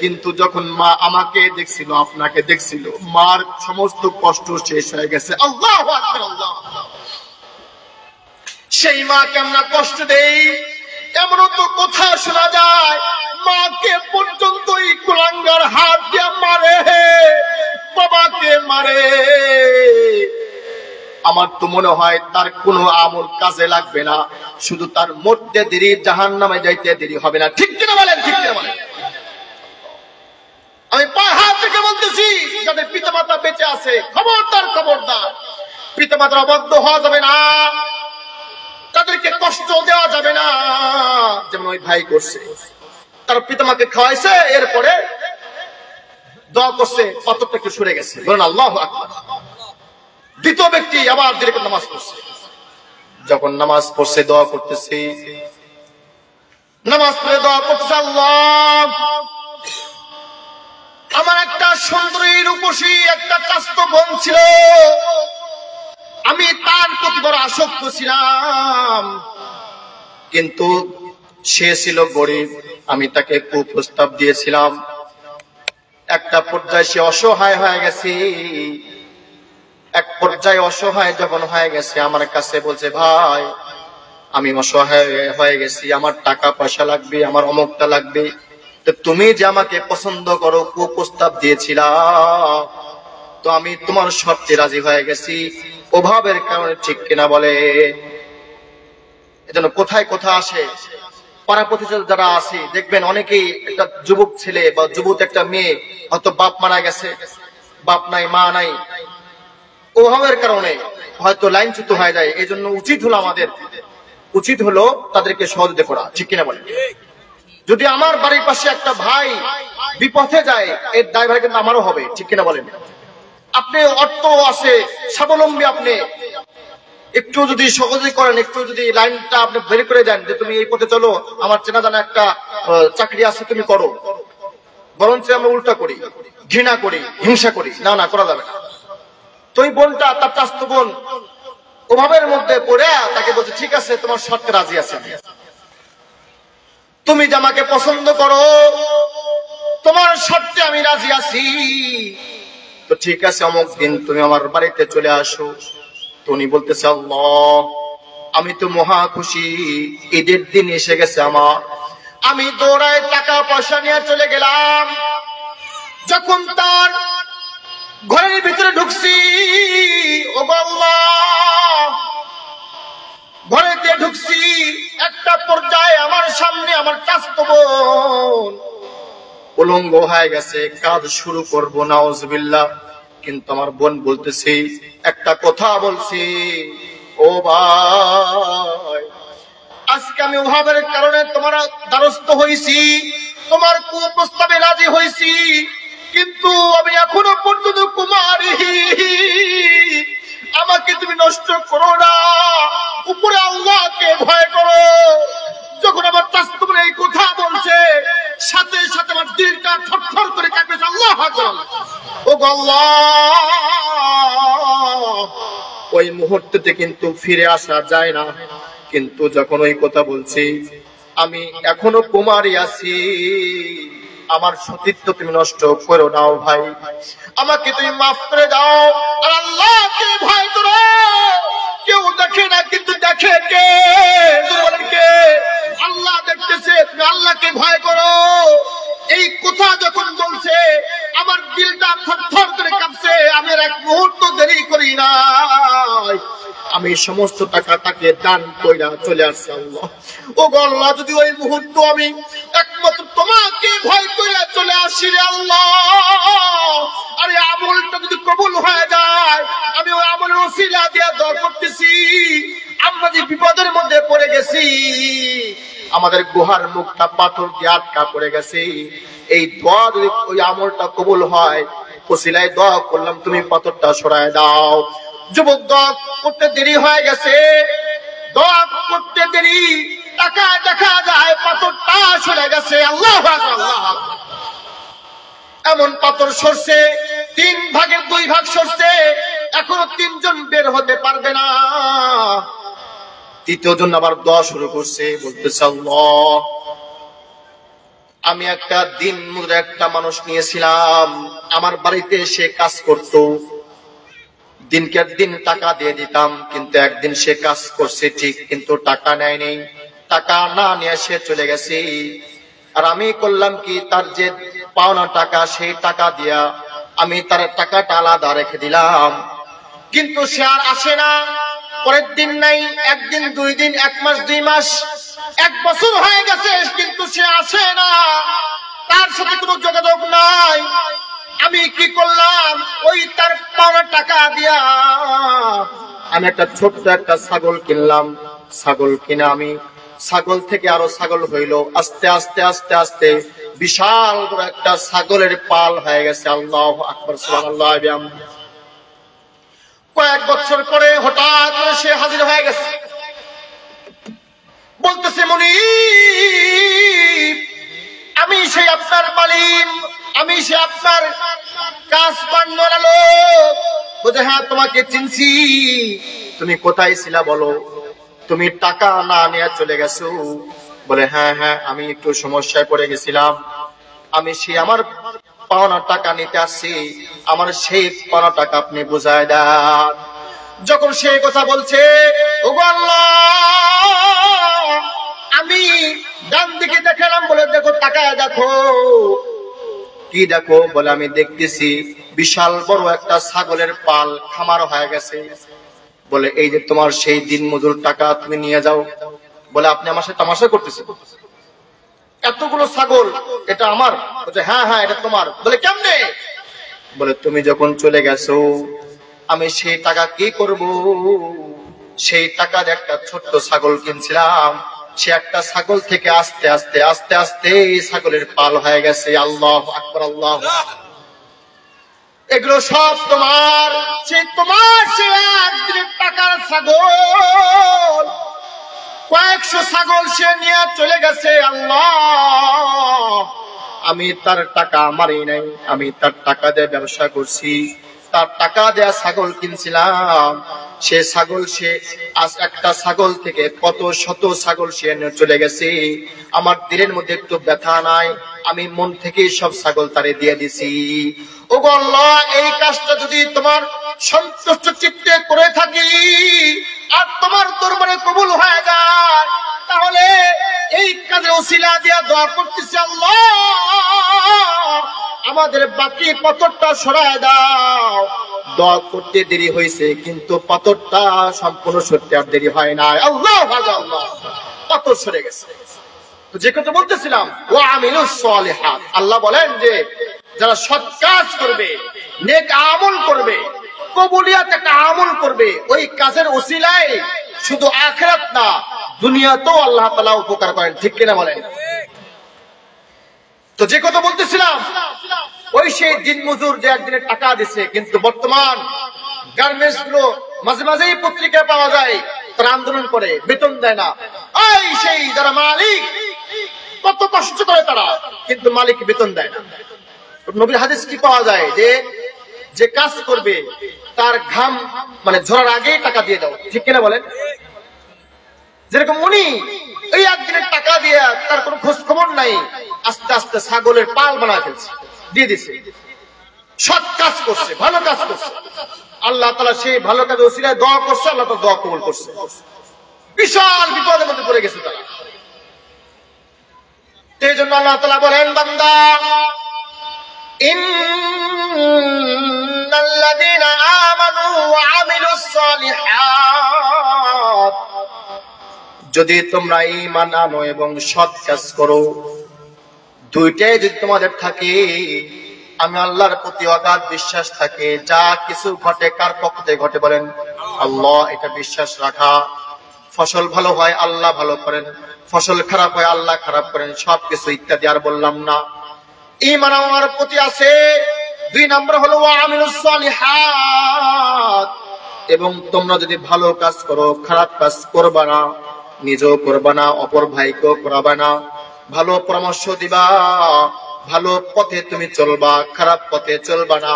কিন্তু যখন মা আমাকে দেখছিল, আপনাকে দেখছিল, মার সমস্ত কষ্ট শেষ হয়ে গেছে। আল্লাহু আকবার, আল্লাহ। সেই মাকে আমরা কষ্ট দেই, এমনও তো কথা শোনা যায় মাকে পর্যন্ত এই কুলাঙ্গার হাত দিয়ে মারে, বাবাকে মারে। আমার তো মনে হয় তার কোনো আমল কাজে লাগবে না, শুধু তার মরতে দেরি, জাহান্নামে যাইতে দেরি হবে না। ঠিক কিনা বলেন? ঠিক কিনা বলেন? আমি পায়ে হাত থেকে বলতেছি, যাদের পিতামাতা বেঁচে আছে, খবরদার খবরদার, পিতামাতার অবাধ্য হওয়া যাবে না, তাদেরকে কষ্ট দেওয়া যাবে না। যেমন ওই ভাই করছে, তার পিতামাকে খাওয়াইছে, এরপরে দোয়া করছে, পাথরটা একটু সরে গেছে, বলেন আল্লাহু আকবার। দ্বিতীয় ব্যক্তি আবার দীর্ঘ নামাজ পড়ছে, যখন নামাজ পড়ছে দোয়া করতেছে, নামাজ পড়ে দোয়া করতেছে, আল্লাহ আমার একটা সুন্দরী রূপসী একটা চাস্ত বোন ছিল, আমি তার প্রতি বড় আসক্ত ছিলাম, কিন্তু সে ছিল গরিব, আমি তাকে কুপ্রস্তাব দিয়েছিলাম। একটা পর্যায়ে সে অসহায় হয়ে গেছে, এক পর্যায়ে অসহায় যখন হয়ে গেছে আমার কাছে বলছে, ভাই আমি অসহায় হয়ে গেছি, আমার টাকা পয়সা লাগবে, আমার অমুকটা লাগবে, তো তুমি যে আমাকে পছন্দ করো, কুপ্রস্তাব দিয়েছিলা, তো আমি তোমার শর্তে রাজি হয়ে গেছি, অভাবের কারণে। ঠিক কিনা বলে? এজন্য কোথায় কোথা আসে, পাড়া প্রতিবেশী যারা আছে দেখবেন, অনেকেই একটা যুবক ছেলে বা যুবক একটা মেয়ে হয়তো বাপ মারা গেছে, বাপ নাই মা নাই, অভাবের কারণে হয়তো লাইনচ্যুত হয়ে যায়। এই জন্য উচিত হলো তাদেরকে সহযোগিতা করা। ঠিক কিনা বলেন? যদি আমার বাড়ির পাশে একটা ভাই বিপথে যায়, এর দায়ভার কিন্তু আমারও হবে। ঠিক কিনা বলেন? আপনি অর্থ আছে, স্বাবলম্বী, আপনি একটু যদি সহযোগী করেন, একটু যদি লাইনটা আপনি বের করে দেন যে তুমি এই পথে চলো, আমার চেনা জানা একটা চাকরি আছে, তুমি করো, বরঞ্চ আমরা উল্টা করি, ঘৃণা করি, হিংসা করি, না না করা যাবে না। তো ওই বোনটা, তার চাস্ত বোন অভাবের মধ্যে পড়ে তাকে বলছে, ঠিক আছে তোমার শর্তে রাজি আছে, তুমি যে আমাকে পছন্দ করো, তোমার শর্তে আমি রাজি আছি, তো ঠিক আছে অমুক দিন তুমি আমার বাড়িতে চলে আসো। তো উনি বলতেছে, আল্লাহ আমি তো মহা খুশি, ঈদের দিন এসে গেছে আমার, আমি দৌড়ায় টাকা পয়সা নিয়ে চলে গেলাম। যখন তার ঘরের ভিতরে ঢুকছি, ও আল্লাহ, ঘরেতে ঢুকছি, একটা পর্যায়ে আমার সামনে আমার চাচাতো বোন উলঙ্গ হয়ে গেছে, কাজ শুরু করবো, নাউজুবিল্লাহ। কিন্তু আমার বোন বলতেছে, একটা কথা বলছি, ও ভাই আজকে আমি অভাবের কারণে তোমার দ্বারস্থ হয়েছি, তোমার কুপ্রস্তাবে রাজি হয়েছি, কিন্তু আমি এখনো পর্যন্ত কুমারী, আমাকে তুমি নষ্ট করো না, উপরে আল্লাহকে ভয় করো। যখন আমার চাচাতো বোন এই কথা বলছে, সাথে সাথে আমার দিলটা থরথর করে কাঁপতেছে। আল্লাহু আকবার। ও আল্লাহ, ওই মুহূর্তে কিন্তু ফিরে আসা যায় না, কিন্তু যখন ওই কথা বলছি, আমি এখনো কুমারী আছি, আমার সতীত্ব তুমি নষ্ট করো নাও ভাই, আমাকে তুমি মাফ করে দাও, আর আল্লাহকে ভয় করো। কেউ দেখে না, কিন্তু দেখে কে? কে? আল্লাহ দেখতেছে। তুমি আল্লাহকে ভয় করো। এই কথা যখন বলছে, আমার দিলটা থরথর করে কাঁপছে। আমি আর এক মুহূর্ত দেরি করি না, আমি সমস্ত টাকা তাকে দান কইরা চলে আসছি। আল্লাহ, ও আল্লাহ, যদি ওই মুহূর্ত আমি একমাত্র তোমাকে ভয় কইরা চলে আসি রে আল্লাহ, আরে আমলটা যদি কবুল হয়ে যায়, আমি ওই আমলের ওসিলা দিয়ে দোয়া করতেছি, আমরা যে বিপদের মধ্যে পড়ে গেছি, আমাদের গুহার মুখটা পাথর দিয়ে আটকা পড়ে গেছে, এই দোয়া যদি ওই আমলটা কবুল হয়, ওসিলায় দোয়া করলাম, তুমি পাথরটা সরায় দাও। যুবক দোয়া করতে দেরি হয়ে গেছে, দোয়া করতে দেরি, টাকা দেখা যায় পাথরটা সরে গেছে। আল্লাহু আকবার, আল্লাহু আকবার। এমন পাথর সরছে, 3 ভাগের 2 ভাগ সরছে, এখনো 3 জন বের হতে পারবে না। তৃতীয় জন আবার দোয়া শুরু করছে, বলতেছে, আল্লাহ আমি একটা দিন মজুর একটা মানুষ নিয়েছিলাম, আমার বাড়িতে সে কাজ করত, দিনকে দিন টাকা দিয়ে দিতাম, কিন্তু একদিন সে কাজ করছে ঠিক, কিন্তু টাকা নেয়নি, টাকা না নিয়ে সে চলে গেছে। আর আমি করলাম কি, তার যে পাওনা টাকা সেই টাকা দিয়া আমি তার টাকাটা আলাদা রেখে দিলাম, কিন্তু সে আর আসে না। পরের দিন নাই, একদিন, 2 দিন, 1 মাস, 2 মাস, 1 বছর হয়ে গেছে, কিন্তু সে আসে না, তার সাথে কোনো যোগাযোগ নাই। আমি কি করলাম, ওই তার পাওনা টাকা দিয়া আমি একটা ছোট্ট একটা ছাগল কিনলাম। ছাগল কিনে আমি ছাগল থেকে আরো ছাগল হইল, আস্তে আস্তে আস্তে আস্তে বিশাল বড় একটা ছাগলের পাল হয়ে গেছে। আল্লাহু আকবার, সুবহানাল্লাহ। কয়েক বছর পরে হঠাৎ করে সে হাজির হয়ে গেছে, বলতেছে মুনিব, আমি সেই আপনার মালিক, আমি সে আপনার কাজ পান্নার লোক। বলতে হ্যাঁ, তোমাকে চিনছি, তুমি কোথায় ছিলা বলো, তুমি টাকা না নিয়ে চলে গেছো। বলে হ্যাঁ হ্যাঁ, আমি একটু সমস্যায় পড়ে গেছিলাম, আমি সে আমার পাওনা টাকা নিতে আসছি, আমার সেই পাওনা টাকা আপনি বুঝায় দেন। যখন সে কথা বলছে, ওগো আল্লাহ, আমি ডান দিকে দেখালাম, বলে দেখো, তাকায় দেখো। কি দেখো? বলে আমি দেখতেছি বিশাল বড় একটা ছাগলের পাল খামার হয়ে গেছে। বলে এই যে তোমার সেই দিন মজুর টাকা, তুমি নিয়ে যাও। বলে আপনি আমার সাথে তামাশা করতেছেন, এতগুলো ছাগল এটা আমার? বলছে হ্যাঁ হ্যাঁ, এটা তোমার। বলে কেমনে? বলে তুমি যখন চলে গেছো, আমি সেই টাকা কি করব, সেই টাকার একটা ছোট্ট ছাগল কিনছিলাম, সে একটা ছাগল থেকে আস্তে আস্তে আস্তে আস্তে ছাগলের পাল হয়ে গেছে। আল্লাহু আকবার, আল্লাহ। এগুলো সব তোমার, সে তোমার সে একদিনের টাকার ছাগল, কয়েকশো ছাগল সে নিয়ে চলে গেছে। আল্লাহ, আমি তার টাকা মারি নাই, আমি তার টাকা দিয়ে ব্যবসা করছি, তার টাকা দেয়া ছাগল কিনছিলাম। সে ছাগল, সে আজ একটা ছাগল থেকে কত শত ছাগল সে নিয়ে চলে গেছে। আমার দিলের মধ্যে একটু ব্যথা নাই, আমি মন থেকে সব ছাগল তারে দিয়ে দিছি। ওগো আল্লাহ, এই কাজটা যদি তোমার সন্তুষ্ট চিত্তে করে থাকি আর তোমার দরবারে কবুল হয়ে যায়, তাহলে এই কাজে ওসিলা দিয়া দোয়া করতেছি, আল্লাহ আমাদের বাকি পাথরটা সরায় দাও। দোয়া করতে দেরি হয়েছে, কিন্তু পাথরটা সম্পূর্ণ সরতে আর দেরি হয় না। আল্লাহ আল্লাহ, পাথর সরে গেছে। যে কথা বলতেছিলাম, ওয়া আমিলুস সালিহাত, আল্লাহ বলেন যে যারা সৎ কাজ করবে, নেক আমল করবে, কবুলিয়াত একটা আমল করবে, ওই কাজের ওসিলায় শুধু আখিরাত না, দুনিয়াতেও আল্লাহ তাআলা উপকার করেন। ঠিক কিনা বলেন? তো যে কথা বলতেছিলাম, ওই সেই দিন মজুর যে একদিনের টাকা দিছে, কিন্তু বর্তমান গার্মেন্টস গুলো মাঝে মাঝেই পত্রিকায় পাওয়া যায়, তারা আন্দোলন করে, বেতন দেয় না। ওই সেই যারা মালিক, কত কষ্ট করে তারা, কিন্তু মালিক বেতন দেয় না। নবীর হাদিস কি পাওয়া যায়, যে যে কাজ করবে তার ঘাম মানে ঝরার আগেই টাকা দিয়ে দাও। ঠিক কিনা বলেন? যেরকম উনি এই একদিনের টাকা দিয়ে তার কোনো খোঁজ খবর নাই, আস্তে আস্তে ছাগলের পাল বানায় ফেলছে, দিয়ে দিছে। সৎ কাজ করছে, ভালো কাজ করছে, আল্লাহ তাআলা সেই ভালো কাজে ওসিলায় দোয়া করছে, আল্লাহ তাআলা দোয়া কবুল করছে। বিশাল বিপদের মধ্যে পড়ে গেছে তারা। এই জন্য আল্লাহ তাআলা বলেন, বান্দা, ইন্নাল্লাযীনা আমানু ওয়া আমিলুস সালিহাত, যদি তোমরা ঈমান আনো এবং সৎ কাজ করো, দুইটাই যদি তোমাদের থাকে, আমি আল্লাহর প্রতি অগাধ বিশ্বাস থাকে, যা কিছু ঘটে কার পক্ষ থেকে ঘটে বলেন? আল্লাহ। এটা বিশ্বাস রাখা। ফসল ভালো হয় আল্লাহ ভালো করেন, ফসল খারাপ হয় আল্লাহ খারাপ করেন, সবকিছু ইত্যাদি আর বললাম না। ঈমান আমার প্রতি আছে। 2 নম্বর হলো ওয়া আমিলুস সালিহাত, এবং তোমরা যদি ভালো কাজ করো, খারাপ কাজ করবা না, নিজেও করবা না, অপর ভাইকেও করাবা না, ভালো পরামর্শ দিবা, ভালো পথে তুমি চলবা, খারাপ পথে চলবা না।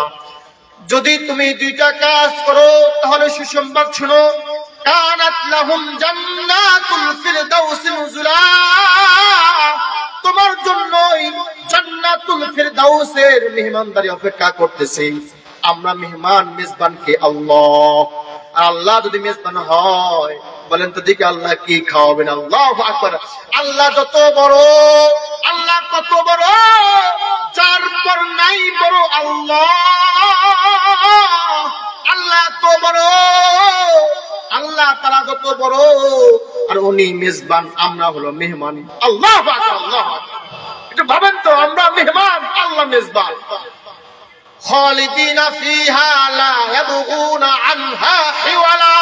যদি তুমি 2টা কাজ করো, তাহলে সুসংবাদ শুনো, কানাত লাহুম জান্নাতুল ফিরদাউস নুজুলা, তোমার জন্যই ফিরদাউসের মেহমানদারি অপেক্ষা করতেছে। আমরা মেহমান মেজবানকে আল্লাহ, আর আল্লাহ যদি মেজবান হয় বলেন তো দেখি আল্লাহ কি খাওয়াবেন? আল্লাহু আকবার। আল্লাহ যত বড়, আল্লাহ কত বড়, যার পর নাই বড় আল্লাহ। আল্লাহ তো বড়, আল্লাহ তারা যত বড়, আর উনি মেজবান, আমরা হলো মেহমান। আল্লাহু আকবার, আল্লাহু আকবার। এটা ভাবেন তো, আমরা মেহমান, আল্লাহ মেজবান। খালিদিনা ফিহা লা ইয়াবগুনা আনহা হিওয়ালা।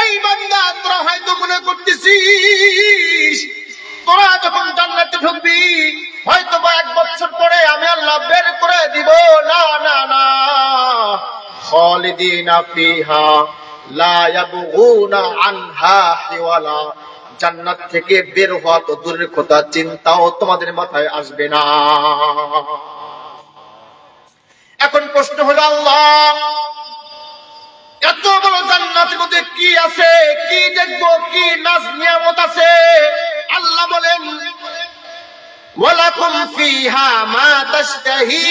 এই বান্দা, তোরা হয়তো মনে করতেছিস তোরা যখন জান্নাতে ঢুকবি হয়তো বা 1 বছর পরে আমি আল্লাহ বের করে দিব। না না না, খালিদিনা ফিহা লা ইয়াবগুনা আনহা হিওয়ালা। জান্নাত থেকে বের হওয়া তো দূরের কথা, চিন্তাও তোমাদের মাথায় আসবে না। এখন প্রশ্ন হলো, আল্লাহ এত বড় জান্নাতের মধ্যে কি আছে, কি দেখবো, কি নাজ নিয়ামত আছে? আল্লাহ বলেন, ওয়ালাকুম ফিহা মা তাশতাহি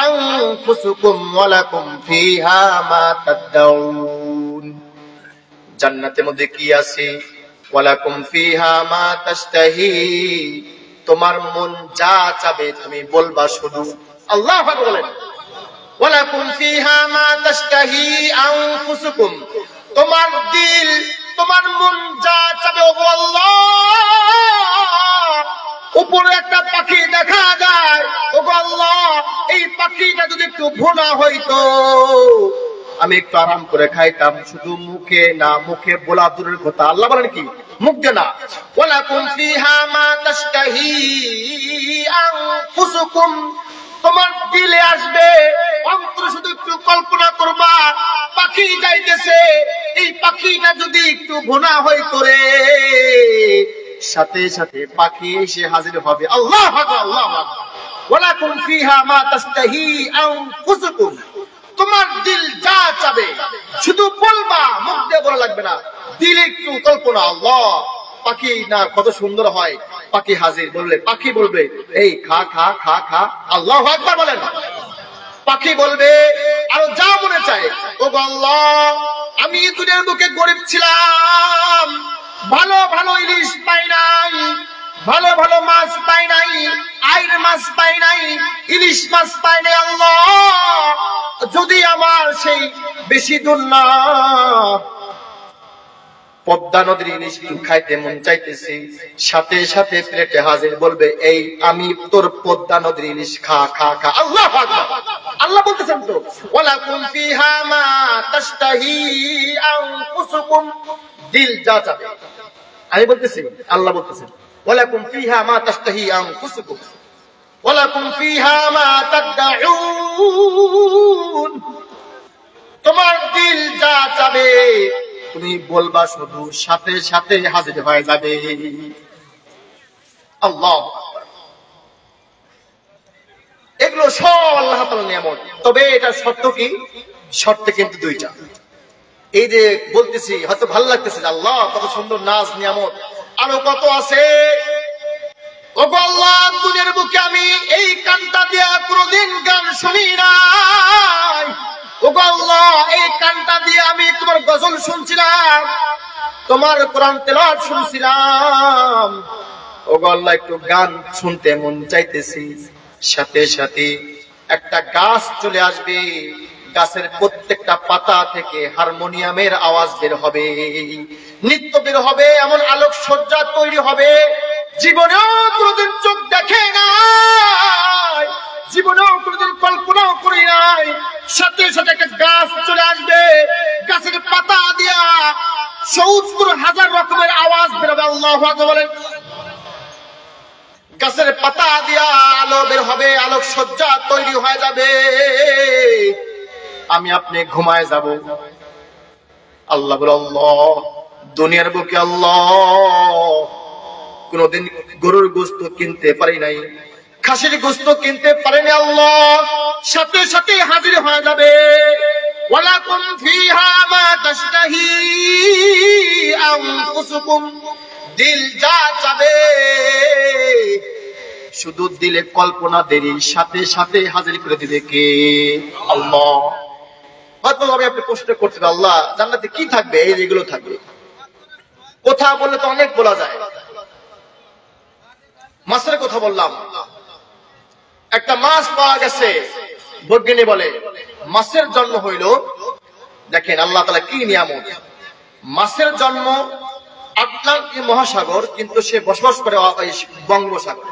আনফুসুকুম ওয়ালাকুম ফিহা মা তাদউন। জান্নাতের মধ্যে কি আছে? ওয়ালাকুম ফিহা মা তাশতাহি, তোমার মন যা চাবে তুমি বলবা শুধু। আল্লাহ বলেন, ওয়ালাকুম ফিহা মা তাশতাহি আনফুসুকুম, তোমার দিল, তোমার মন যা চাবে ও আল্লাহ। উপরে একটা পাখি দেখা যায়, ও আল্লাহ এই পাখিটা যদি একটু ভুনা হইতো আমি একটু আরাম করে খাইতাম। শুধু মুখে না, মুখে বলা দূরের কথা, আল্লাহ বলেন কি মুখ দিয়ে না। ওয়ালাকুম ফিহা মা তাশতাহি আনফুসুকুম, তোমার দিলে আসবে, অন্তরে শুধু একটু কল্পনা করবা পাখি যাইতেছে, এই পাখিটা যদি একটু ভুনা হইতো রে, সাথে সাথে পাখি এসে হাজির হবে। আল্লাহু আকবার, আল্লাহু আকবার। ওয়ালাকুম ফিহা মা তাশতাহি আনফুসুকুম, তোমার দিল যা চাবে শুধু বলবা, মুখ দিয়ে বলা লাগবে না, দিলে একটু কল্পনা। আল্লাহ পাখি না কত সুন্দর হয়, পাখি হাজির, বললে পাখি বলবে এই খা খা খা খা। আল্লাহু আকবার বলেন। পাখি বলবে আরো যা মনে চায়, ও আল্লাহ আমি দুনিয়ার বুকে গরিব ছিলাম, ভালো ভালো ইলিশ পাই নাই, ভালো ভালো মাছ পাই নাই, আইর মাছ পাই নাই, ইলিশ মাছ পাই নাই। আল্লাহ যদি আমার সেই বেশি দূর না, পদ্মা নদীর ইলিশ খাইতে মন চাইতেছি, সাথে সাথে প্লেটে হাজির, বলবে এই আমি তোর পদ্মা নদীর ইলিশ খা খা খা। আল্লাহু আকবার। আল্লাহ বলতেছেন তো, ওয়ালাকুম ফিহা মা তাশতাহি আনফুসুকুম, দিল যা চাবে। আমি বলতেছি, আল্লাহ বলতেছেন ওয়ালাকুম ফিহা মা তাশতাহি আনফুসুকুম ওয়ালাকুম ফিহা মা তাদউন, তোমার দিল যা চাবে তুমি বলবা শুধু, সাথে সাথে হাজির হয়ে যাবে। আল্লাহ, এগুলো সব আল্লাহ তাআলার নিয়ামত। তবে এটা শর্ত কি? শর্ত কিন্তু 2টা। এই যে বলতেছি হয়তো ভালো লাগতেছে, আল্লাহ কত সুন্দর নাজ নিয়ামত, আরো কত আছে। ও আল্লাহ দুনিয়ার বুকে আমি এই কানটা দিয়া কোনদিন গান শুনি নাই। ও আল্লাহ এই কানটা দিয়ে আমি তোমার গজল শুনছিলাম, তোমার কোরআন তেলাওয়াত শুনছিলাম। ও আল্লাহ একটু গান শুনতে মন চাইতেছি, সাথে সাথে একটা গাছ চলে আসবে, গাছের প্রত্যেকটা পাতা থেকে হারমোনিয়ামের আওয়াজ বের হবে, নৃত্য বের হবে, এমন আলোক সজ্জা তৈরি হবে জীবনেও কোনদিন চোখ দেখে নাই, জীবনেও কোনদিন কল্পনাও করি নাই। সাথে সাথে একটা গাছ চলে আসবে, গাছের পাতা দিয়া ৭০,০০০ রকমের আওয়াজ বেরোবে। আল্লাহু আকবার বলেন। গাছের পাতা দিয়া আলো বের হবে, আলোক সজ্জা তৈরি হয়ে যাবে, আমি আপনি ঘুমায় যাব। আল্লাহ বলে, আল্লাহ দুনিয়ার বুকে আল্লাহ কোনদিন গরুর গোশত কিনতে পারি নাই, খাসির গোশত কিনতে পারেনি। আল্লাহ সাথে সাথে হাজির হয়ে যাবে। ওয়ালাকুম ফিহা মা তাশতাহি আনফুসুকুম, দিল যা চাবে শুধু দিলে কল্পনা দেরি, সাথে সাথে হাজির করে দিবে কে? আল্লাহ। হয়তো আপনি প্রশ্ন করতে পারেন, আল্লাহ জান্নাতে কি থাকবে? এই যেগুলো থাকবে। কথা বললে তো অনেক বলা যায়। মাছের কথা বললাম, একটা মাছ পাওয়া গেছে, বৈজ্ঞানী বলে মাছের জন্ম হইল, দেখেন আল্লাহ তাআলা কি নিয়ামত। মাছের জন্ম আটলান্টিক মহাসাগর, কিন্তু সে বসবাস করে বঙ্গোপসাগরে।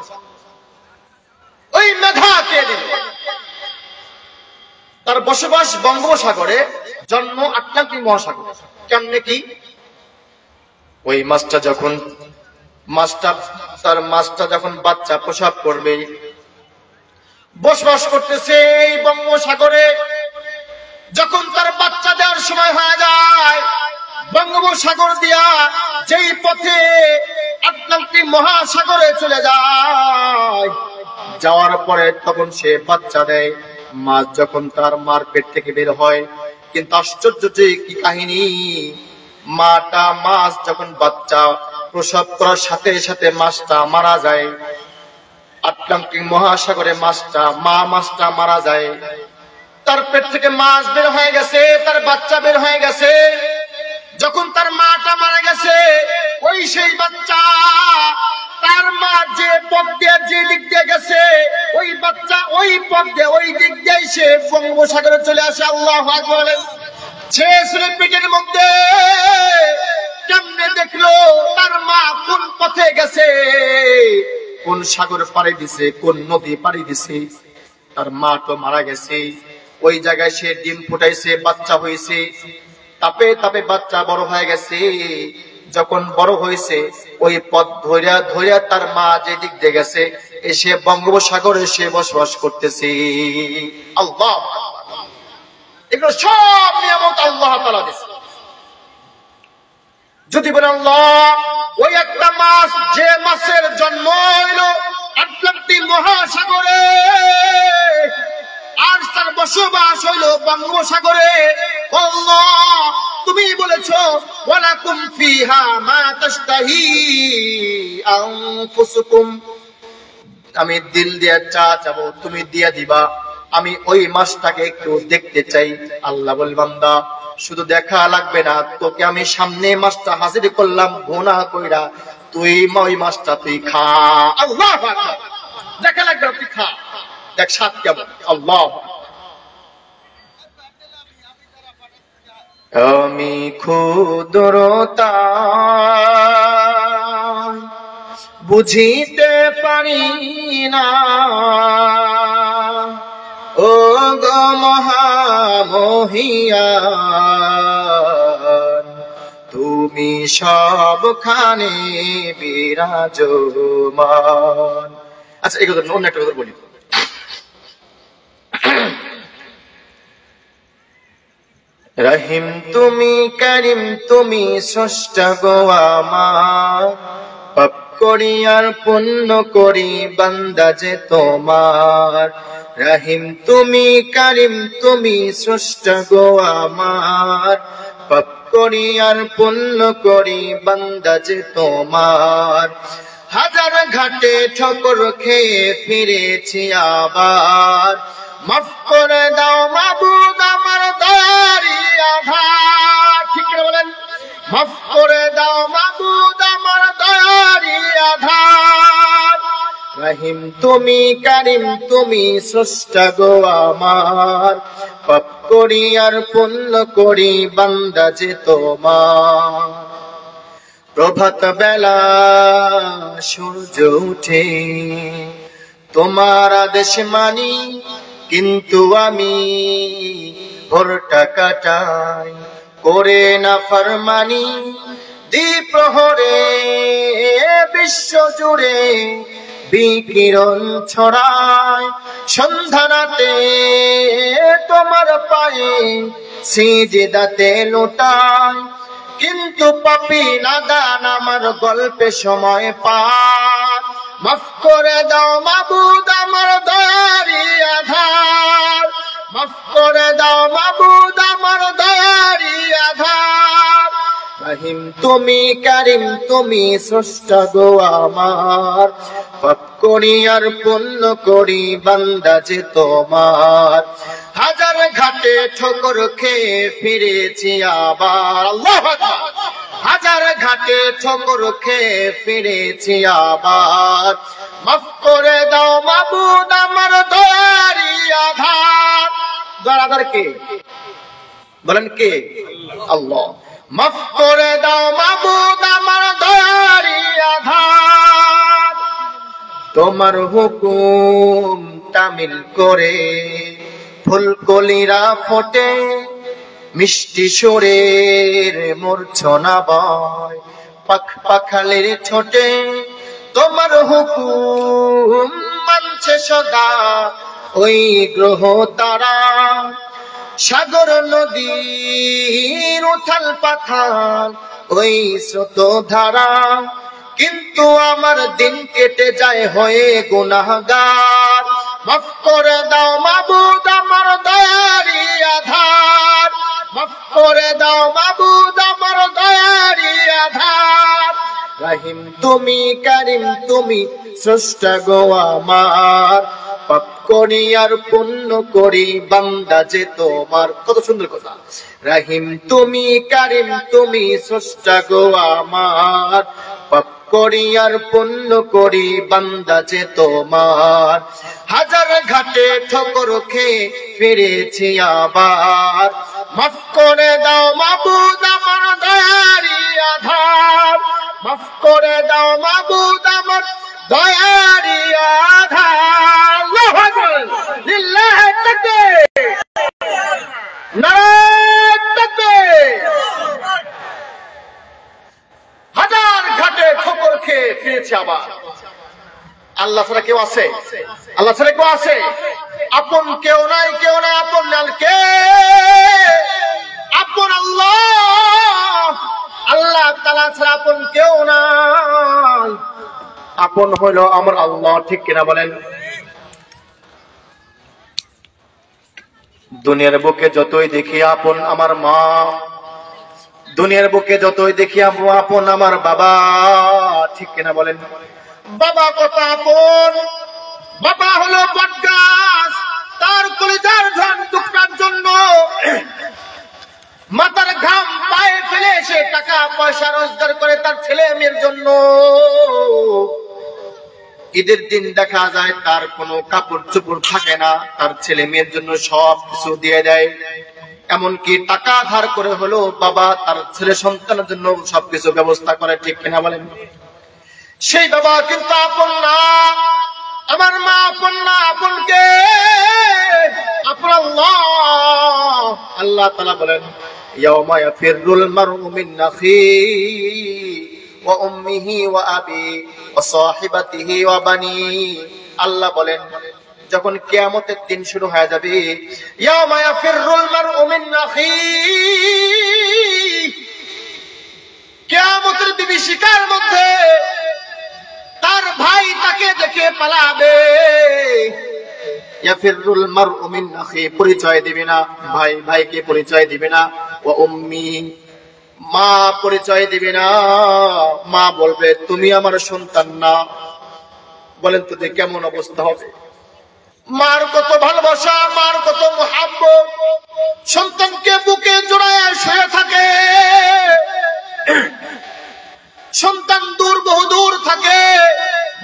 ওই মেধা কে দিল? তার বসবাস বঙ্গোপসাগরে, জন্ম আটলান্টিক মহাসাগর। কেমনে কি? ওই মাছটা যখন বাচ্চা প্রসব করবে, বসবাস করতেছে এই বঙ্গোপসাগরে, যখন তার বাচ্চা দেওয়ার সময় হয়ে যায়, বঙ্গোপসাগর দিয়া যেই পথে আটলান্টিক মহাসাগরে চলে যায়, যাওয়ার পরে তখন সে বাচ্চা দেয়। মাছ যখন তার মার পেট থেকে বের হয়, কিন্তু আশ্চর্য যে কি কাহিনী, মাছ যখন বাচ্চা প্রসব করার সাথে সাথে মাছটা মারা যায়। আটলান্টিক মহাসাগরে মাছটা মারা যায়। তার পেট থেকে মাছ বের হয়ে গেছে, তার বাচ্চা বের হয়ে গেছে। যখন তার মাটা মারা গেছে, ওই সেই বাচ্চা তার মা যে পথ দিয়ে যে দিক দিয়ে গেছে, ওই বাচ্চা ওই পথ দিয়ে ওই দিক দিয়ে সে বঙ্গোপসাগরে চলে আসে। আল্লাহু আকবার। সে পেটের মধ্যে কেমনে দেখলো তার মা কোন পথে গেছে, কোন সাগর পাড়ি দিছে, কোন নদী পাড়ি দিছে। তার মা তো মারা গেছে। ওই জায়গায় সে ডিম ফুটাইছে, বাচ্চা হয়েছে, তাপে তাপে বাচ্চা বড় হয়ে গেছে। যখন বড় হয়েছে, ওই পথ ধৈর্য তার মা যে দিক দিয়ে গেছে, এসে বঙ্গোপসাগরে সে বসবাস করতেছে। আল্লাহ, এগুলো সব নিয়ামত আল্লাহ তাআলা দিয়েছে। যদি বলেন আল্লাহ, ওই একটা মাছ, যে মাছের জন্ম হইল আটলান্টিক মহাসাগরে, আর তার বসবাস হইল বঙ্গোপসাগরে, আল্লাহ তুমি বলেছো ওয়ালাকুম ফিহা মা তাশতাহি আনফুসুকুম, আমি দিল দিয়ে চাবো, তুমি দিয়া দিবা। আমি ওই মাছটাকে একটু দেখতে চাই। আল্লাহ বল, বান্দা শুধু দেখা লাগবে না, তোকে আমি সামনে মাছটা হাজির করলাম ভুনা কইরা, তুই ওই মাছটা তুই খা। আল্লাহু আকবার। দেখা লাগবে, তুই খা, দেখ স্বাদ কেমন। আল্লাহ। আমি ক্ষুদ্রতা বুঝিতে পারি না, ও গো মহামহিয়ান, তুমি সবখানে বিরাজমান। আচ্ছা, এই কথা অন্য একটা কথা বলি। রহিম তুমি, করিম তুমি, স্রষ্টা গো আমার, পাপ করি আর পুণ্য করি বান্দা যে তোমার। রহিম তুমি, করিম তুমি, স্রষ্টা গো আমার, পাপ করি আর পুণ্য করি বান্দা যে তোমার। হাজার ঘাটে ঠোকর খেয়ে ফিরেছি আবার, মাফ করে দাও মাবুদ আমার দয়ারি আধার। ঠিক করে বলেন, মাফ করে দাও মাবুদ আমার দয়ারি আধার। রহিম তুমি, করিম তুমি, স্রষ্টা গো আমার, পাপ করি আর পুণ্য করি বান্দা যে তোমার। প্রভাত বেলা সূর্য উঠে তোমার আদেশ মানি, কিন্তু আমি ভোরটা কাটাই করে না ফরমানি। দ্বিপ্রহরে বিশ্ব জুড়ে বিকিরণ ছড়ায়, সন্ধ্যা রাতে তোমার পায়ে সিজদাতে লুটায়। কিন্তু পাপী নাদান আমার গল্পে সময় পায়, মাফ করে দাও মাবুদ আমার দয়ারি আধার। মাফ করে দাও মাবুদ আমার দয়ারি আধার। রহিম তুমি, কারিম তুমি, স্রষ্টা গো আমার, পাপ করি আর পুণ্য করি বান্দা যে তোমার। হাজার ঘাটে ঠোকর খেয়ে ফিরেছি আবার, আল্লাহু আকবার। হাজার ঘাটে ঠোকর খেয়ে ফিরেছি আবার, মাফ করে দাও মাবুদ আমার দয়ারি আধার। দয়ার আধার কে বলেন? কে? আল্লাহ। মাফ করে দাও মাবুদ আমার দয়ারি আধার, তোমার হুকুম তামিল করে ফুলকলিরা ফোটে, মিষ্টি সুরের মূর্ছনা বয় পাখ পাখালির ছোটে, তোমার হুকুম মানছে সদা ওই গ্রহ তারা, সাগর নদীর উথাল পাথাল ওই স্রোত ধারা, কিন্তু আমার দিন কেটে যায় হয়ে গুনাহগার। মাফ করে দাও মাবুদ আমার দয়ারি আধার, মাফ করে দাও মাবুদ আমার দয়ারি আধার। রহিম তুমি, কারিম তুমি, স্রষ্টা গো আমার, পাপ করি আর পুণ্য করি বান্দা যে তোমার। কত সুন্দর কথা। রহিম তুমি, কারিম তুমি, স্রষ্টা গো আমার, পাপ করি আর পুণ্য করি বান্দা যে তোমার। হাজার ঘাটে ঠোকর খেয়ে ফিরেছি আবার, মাফ করে দাও মাবুদ আমার দয়ারি আধার, মাফ করে দাও মাবুদ আমার দয়ারি আধার। আল্লাহু আকবার, লিল্লাহি তাকবীর, নারায়ে তাকবীর। হাজার ঘাটে ঠোকর খেয়ে ফিরেছে আবার। আল্লাহ ছাড়া কেউ আছে? আল্লাহ ছাড়া কেউ আছে? আপন কেউ নাই, কেউ নাই আপন নাই। কে আপন? আল্লাহ। আল্লাহ তাআলা ছাড়া আপন কেউ নাই। আপন হইল আমার আল্লাহ, ঠিক কিনা বলেন? দুনিয়ার বুকে যতই দেখি আপন আমার মা, দুনিয়ার বুকে যতই দেখি আপন আমার বাবা, ঠিক কিনা বলেন? বাবা কত আপন। বাবা হলো বটগাছ, তার কলিজার ধন টুকরার জন্য মাথার ঘাম পায়ে ফেলে সে টাকা পয়সা রোজগার করে তার ছেলে মেয়ের জন্য। ঈদের দিন দেখা যায় তার কোনো কাপড় চোপড় থাকে না, তার ছেলে মেয়ের জন্য সব কিছু দিয়ে দেয়। এমনকি টাকা ধার করে হলো বাবা তার ছেলে সন্তানের জন্য সবকিছু ব্যবস্থা করে, ঠিক কিনা বলেন? সেই বাবা কিন্তু আপন না, আমার মা আপন না। আপন কে? আপন আল্লাহ। আল্লাহ তাআলা বলেন, ইয়াওমা ইয়াফিরুল মারউ মিন আখিহি ওয়া উম্মিহি ওয়া আবি ওয়া সাহিবাতিহি ওয়া বানি। আল্লাহ বলেন যখন কিয়ামতের দিন শুরু হয়ে যাবে, ইয়াওমা ইয়াফিরুল মারউ মিন আখিহি, কিয়ামতের বিভীষিকার মধ্যে তার ভাই তাকে দেখে পালাবে। ইয়াফিরুল মারউ মিন আখিহি, পরিচয় দিবে না ভাই, ভাইকে পরিচয় দিবে না। ওয়া উম্মি, মা পরিচয় দিবে না। মা বলবে তুমি আমার সন্তান না। বলেন তো কেমন অবস্থা হবে? মার কত ভালোবাসা, মার কত মুহাব্বত, সন্তানকে বুকে জড়ায় শুয়ে থাকে। সন্তান দূর, বহু দূর থাকে,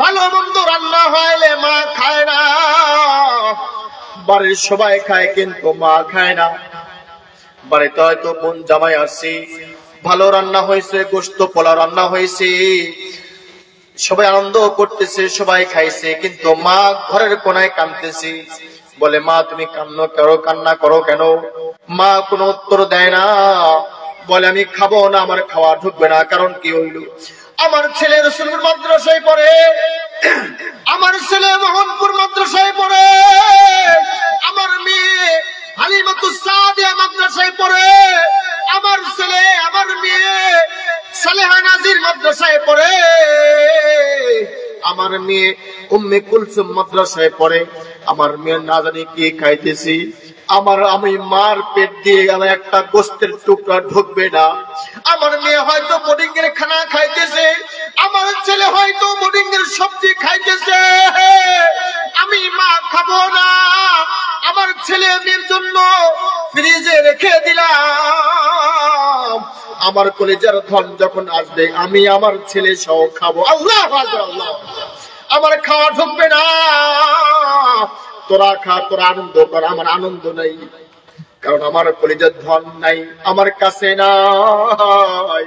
ভালো মন্দ রান্না হইলে মা খায় না। বাড়ির সবাই খায় কিন্তু মা খায় না। বাড়িতে হয়তো বোন জামাই আসছে, ভালো রান্না হয়েছে, গোশত পোলা রান্না হয়েছে, সবাই আনন্দ করতেছে, সবাই খাইছে, কিন্তু মা ঘরের কোনায় কাঁদতেছে। বলে মা তুমি কান্না করো কেন? মা কোনো উত্তর দেয় না। বলে আমি খাবো না, আমার খাওয়া ঢুকবে না। কারণ কি হইল? আমার ছেলে রসুলপুর মাদ্রাসায় পড়ে, আমার ছেলে মোহনপুর মাদ্রাসায় পড়ে, আমার মেয়ে হালিমাতুস সাদিয়া মাদ্রাসায় পড়ে, আমার ছেলে আমার মেয়ে সালেহা নাজির মাদ্রাসায় পড়ে, আমার মেয়ে উম্মে কুলসুম মাদ্রাসায় পড়ে। আমার মেয়ে না জানি কি খাইতেছি, আমি মার পেট দিয়ে আমার একটা গোস্তের টুকরা ঢুকবে না। আমার মেয়ে হয়তো বোর্ডিং এর খানা খাইতেছে, আমার ছেলে হয়তো বোর্ডিং এর সবজি খাইতেছে, আমি মা খাবো না। আমার ছেলে মেয়ের জন্য ফ্রিজে রেখে দিলাম, আমার কলেজের ধন যখন আসবে আমি আমার ছেলে সহ খাবো। আল্লাহ আল্লাহ, আমার খাওয়া ঢুকবে না। তোরা খা, তোরা আনন্দ কর, আমার আনন্দ নাই, কারণ আমার কলিজার ধন নাই, আমার কাছে নাই।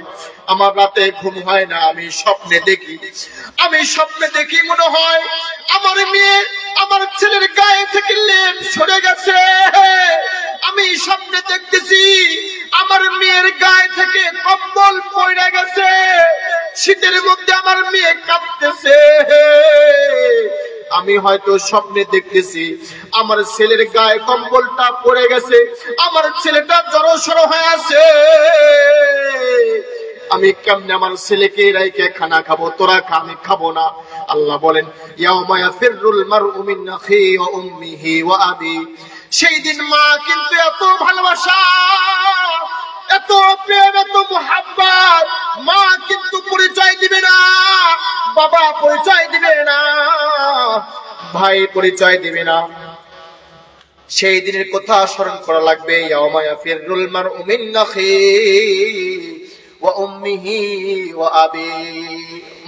আমার রাতে ঘুম হয় না, আমি স্বপ্নে দেখি মনে হয় আমার মেয়ে আমার ছেলের গায়ে থেকে লেপ সরে গেছে। আমি স্বপ্নে দেখতেছি আমার মেয়ের গায়ে থেকে কম্বল পড়ে গেছে, শীতের মধ্যে আমার মেয়ে কাঁপতেছে। আমি হয়তো স্বপ্নে দেখতেছি আমার ছেলের গায়ে কম্বলটা পড়ে গেছে, আমার ছেলেটা জড়সড় হয়ে আছে। আমি কেমনে আমার ছেলেকে রাইকে খানা খাবো? তোরা খা, আমি খাবো না। আল্লাহ বলেন ইয়াউমা ইয়াফিরুল মারউ মিন আখিহি ওয়া উম্মিহি ওয়া আবি। সেই দিন মা কিন্তু এত ভালোবাসা, এত প্রেম, এত মুহাব্বত, মা কিন্তু পরিচয় দিবে না, বাবা পরিচয় দিবে না, ভাই পরিচয় দিবে না। সেই দিনের কথা স্মরণ করা লাগবে। ইয়াউমা ইয়াফিরুল মারউ মিন আখিহি ওয়া উম্মিহি ওয়া আবি।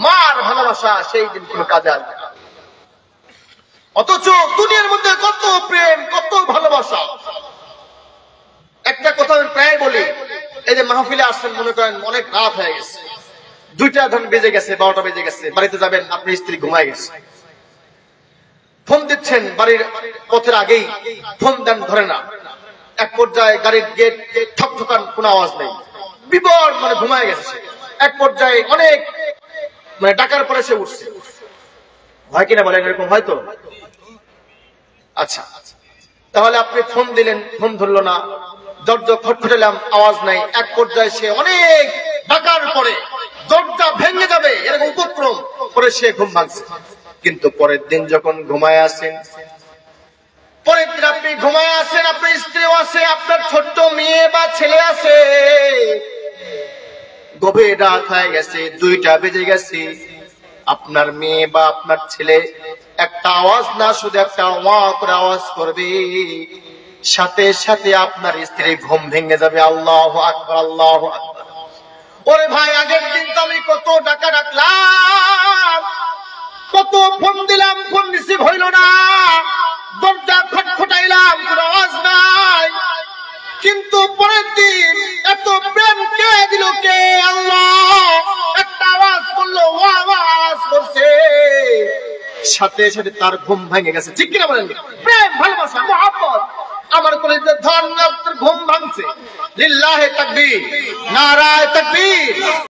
মার ভালোবাসা সেই দিন কোনো কাজে আসবে না। অথচ দুনিয়ার মধ্যে কত প্রেম, কত ভালোবাসা। একটা কথা আমি প্রায় বলি, এই যে মাহফিলে আসছেন, মনে করেন অনেক রাত হয়ে গেছে, 2টা বেজে গেছে, 12টা বেজে গেছে, বাড়িতে যাবেন, আপনি স্ত্রী ঘুমায় গেছে, ফোন দিচ্ছেন, বাড়ির পথের আগেই ফোন দেন, ধরে না। এক পর্যায়ে গাড়ির গেট ঠকঠকান, কোনো আওয়াজ নেই, বিবর মানে ঘুমায় গেছে। এক পর্যায়ে অনেক মানে ডাকার পরে সে উঠছে। হয় কিনা বলেন? এরকম হয়তো। আচ্ছা, তাহলে আপনি ফোন দিলেন, ফোন ধরলো না, দরজা খটখটালাম, আওয়াজ নাই। এক পর্যায়ে সে অনেক ডাকার পরে দরজা ভেঙে যাবে এরকম উপক্রম করে সে ঘুম ভাঙছে। কিন্তু পরের দিন যখন ঘুমায় আসেন, পরের দিন আপনি ঘুমায় আসেন, আপনার স্ত্রীও আছে, আপনার ছোট্ট মেয়ে বা ছেলে আছে, গভীর রাত হয়ে গেছে, 2টা বেজে গেছে, আপনার মেয়ে বা আপনার ছেলে একটা আওয়াজ না, শুধু একটা ওয়া করে আওয়াজ করবে, সাথে সাথে আপনার স্ত্রী ঘুম ভেঙে যাবে। আল্লাহু আকবার, আল্লাহু আকবার। ওরে ভাই, আগের দিন তো আমি কত ডাকা ডাকলাম, কত ফোন দিলাম, ফোন রিসিভ হইল না, দরজা খটখটাইলাম, কোনো আওয়াজ নাই। কিন্তু পরের দিন এত প্রেম কে দিল? কে? আল্লাহ। একটা আওয়াজ করলো, আওয়াজ করছে, সাথে সাথে তার ঘুম ভেঙে গেছে। ঠিক কিনা বলেন? প্রেম, ভালোবাসা, মুহাব্বত। আমার কলিজার ধন, আপনার ঘুম ভাঙছে। লিল্লাহি তাকবীর, নারায়ে তাকবীর।